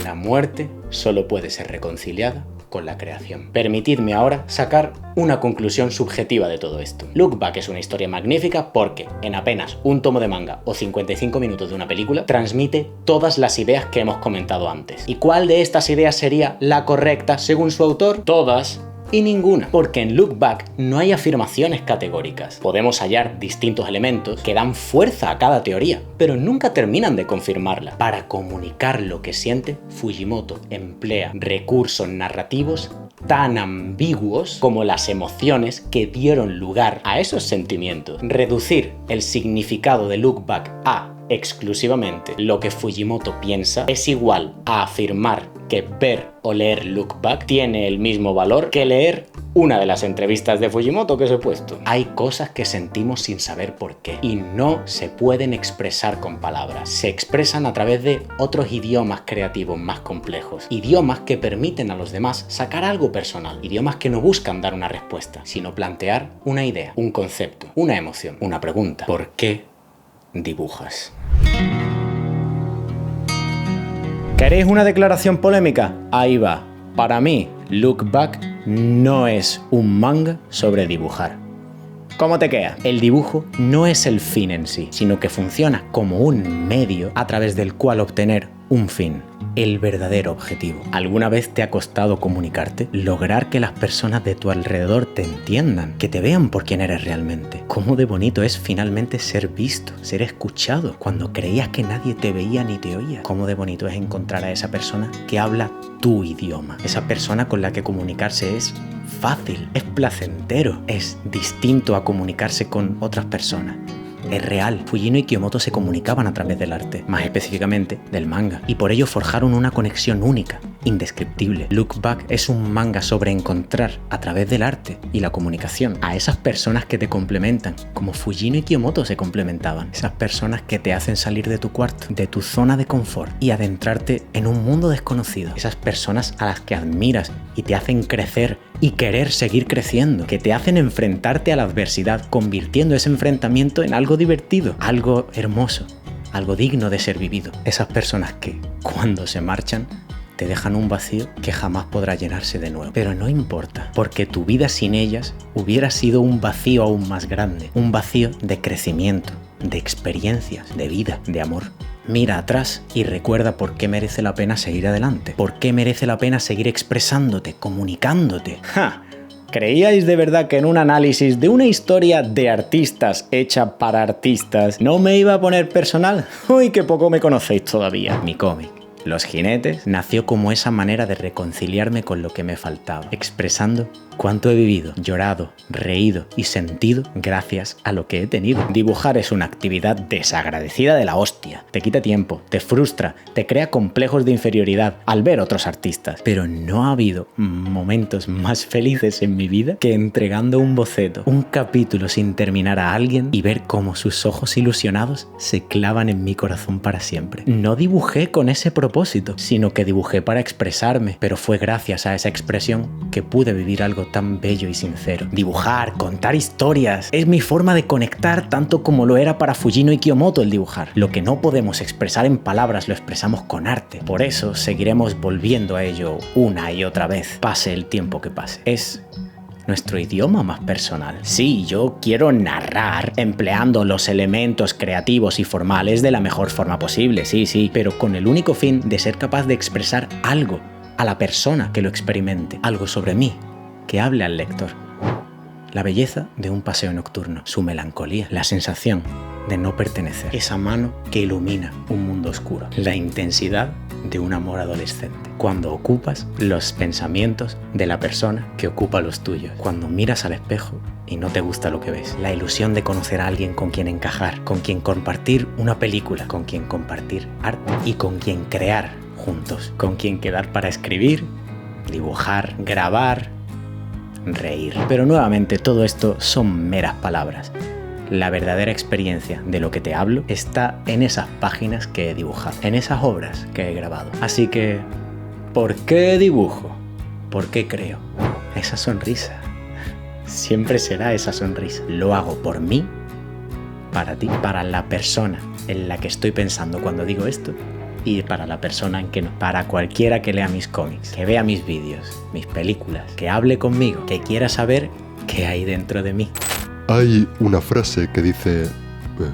La muerte solo puede ser reconciliada con la creación. Permitidme ahora sacar una conclusión subjetiva de todo esto. Look Back es una historia magnífica porque en apenas un tomo de manga o 55 minutos de una película transmite todas las ideas que hemos comentado antes. ¿Y cuál de estas ideas sería la correcta según su autor? Todas y ninguna, porque en Look Back no hay afirmaciones categóricas. Podemos hallar distintos elementos que dan fuerza a cada teoría, pero nunca terminan de confirmarla. Para comunicar lo que siente, Fujimoto emplea recursos narrativos tan ambiguos como las emociones que dieron lugar a esos sentimientos. Reducir el significado de Look Back a exclusivamente lo que Fujimoto piensa es igual a afirmar que ver o leer Look Back tiene el mismo valor que leer una de las entrevistas de Fujimoto que os he puesto. Hay cosas que sentimos sin saber por qué y no se pueden expresar con palabras. Se expresan a través de otros idiomas creativos más complejos. Idiomas que permiten a los demás sacar algo personal. Idiomas que no buscan dar una respuesta, sino plantear una idea, un concepto, una emoción, una pregunta. ¿Por qué dibujas? ¿Queréis una declaración polémica? Ahí va. Para mí, Look Back no es un manga sobre dibujar. ¿Cómo te queda? El dibujo no es el fin en sí, sino que funciona como un medio a través del cual obtener un fin, el verdadero objetivo. ¿Alguna vez te ha costado comunicarte? Lograr que las personas de tu alrededor te entiendan, que te vean por quién eres realmente. ¿Cómo de bonito es finalmente ser visto, ser escuchado, cuando creías que nadie te veía ni te oía? ¿Cómo de bonito es encontrar a esa persona que habla tu idioma? Esa persona con la que comunicarse es fácil, es placentero, es distinto a comunicarse con otras personas. Es real. Fujino y Kiyomoto se comunicaban a través del arte, más específicamente del manga, y por ello forjaron una conexión única, indescriptible. Look Back es un manga sobre encontrar a través del arte y la comunicación a esas personas que te complementan, como Fujino y Kiyomoto se complementaban. Esas personas que te hacen salir de tu cuarto, de tu zona de confort y adentrarte en un mundo desconocido. Esas personas a las que admiras y te hacen crecer y querer seguir creciendo, que te hacen enfrentarte a la adversidad, convirtiendo ese enfrentamiento en algo divertido, algo hermoso, algo digno de ser vivido. Esas personas que, cuando se marchan, te dejan un vacío que jamás podrá llenarse de nuevo. Pero no importa, porque tu vida sin ellas hubiera sido un vacío aún más grande, un vacío de crecimiento, de experiencias, de vida, de amor. Mira atrás y recuerda por qué merece la pena seguir adelante, por qué merece la pena seguir expresándote, comunicándote. ¡Ja! ¿Creíais de verdad que en un análisis de una historia de artistas hecha para artistas no me iba a poner personal? ¡Uy, qué poco me conocéis todavía! Mi cómic, Los Jinetes, nació como esa manera de reconciliarme con lo que me faltaba, expresando cuánto he vivido, llorado, reído y sentido gracias a lo que he tenido. Dibujar es una actividad desagradecida de la hostia. Te quita tiempo, te frustra, te crea complejos de inferioridad al ver otros artistas. Pero no ha habido momentos más felices en mi vida que entregando un boceto, un capítulo sin terminar a alguien y ver cómo sus ojos ilusionados se clavan en mi corazón para siempre. No dibujé con ese propósito, sino que dibujé para expresarme, pero fue gracias a esa expresión que pude vivir algo tan bello y sincero. Dibujar, contar historias, es mi forma de conectar tanto como lo era para Fujino y Kiyomoto el dibujar. Lo que no podemos expresar en palabras lo expresamos con arte. Por eso seguiremos volviendo a ello una y otra vez, pase el tiempo que pase. Es nuestro idioma más personal. Sí, yo quiero narrar empleando los elementos creativos y formales de la mejor forma posible, sí, pero con el único fin de ser capaz de expresar algo a la persona que lo experimente, algo sobre mí, que hable al lector. La belleza de un paseo nocturno, su melancolía, la sensación de no pertenecer, esa mano que ilumina un mundo oscuro, la intensidad de un amor adolescente, cuando ocupas los pensamientos de la persona que ocupa los tuyos, cuando miras al espejo y no te gusta lo que ves, la ilusión de conocer a alguien con quien encajar, con quien compartir una película, con quien compartir arte y con quien crear juntos, con quien quedar para escribir, dibujar, grabar, reír. Pero nuevamente todo esto son meras palabras. La verdadera experiencia de lo que te hablo está en esas páginas que he dibujado, en esas obras que he grabado. Así que, ¿por qué dibujo? ¿Por qué creo? Esa sonrisa. Siempre será esa sonrisa. Lo hago por mí, para ti, para la persona en la que estoy pensando cuando digo esto y para la persona en que no. Para cualquiera que lea mis cómics, que vea mis vídeos, mis películas, que hable conmigo, que quiera saber qué hay dentro de mí. Hay una frase que dice: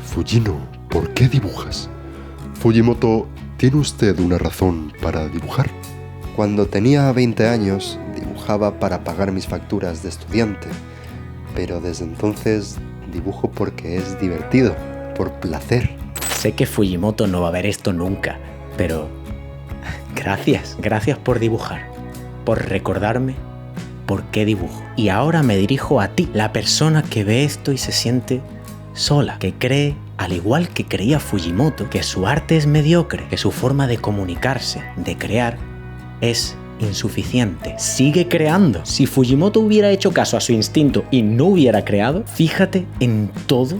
Fujino, ¿por qué dibujas? Fujimoto, ¿tiene usted una razón para dibujar? Cuando tenía 20 años, dibujaba para pagar mis facturas de estudiante, pero desde entonces dibujo porque es divertido, por placer. Sé que Fujimoto no va a ver esto nunca, pero gracias por dibujar, por recordarme por qué dibujo. Y ahora me dirijo a ti, la persona que ve esto y se siente sola, que cree, al igual que creía Fujimoto, que su arte es mediocre, que su forma de comunicarse, de crear, es insuficiente. Sigue creando. Si Fujimoto hubiera hecho caso a su instinto y no hubiera creado, fíjate en todo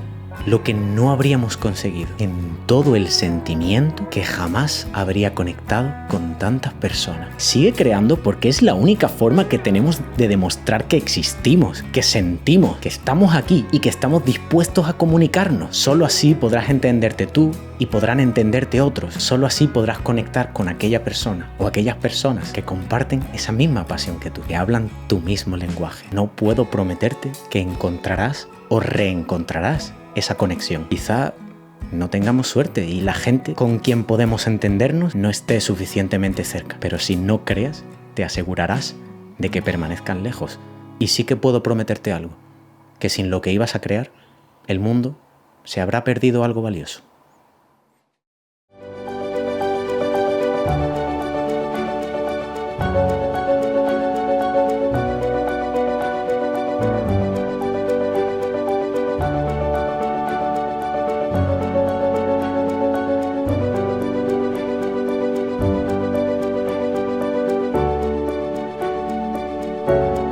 lo que no habríamos conseguido, en todo el sentimiento que jamás habría conectado con tantas personas. Sigue creando porque es la única forma que tenemos de demostrar que existimos, que sentimos, que estamos aquí y que estamos dispuestos a comunicarnos. Solo así podrás entenderte tú y podrán entenderte otros. Solo así podrás conectar con aquella persona o aquellas personas que comparten esa misma pasión que tú, que hablan tu mismo lenguaje. No puedo prometerte que encontrarás o reencontrarás esa conexión. Quizá no tengamos suerte y la gente con quien podemos entendernos no esté suficientemente cerca, pero si no creas, te asegurarás de que permanezcan lejos. Y sí que puedo prometerte algo, que sin lo que ibas a crear, el mundo se habrá perdido algo valioso. Adiós.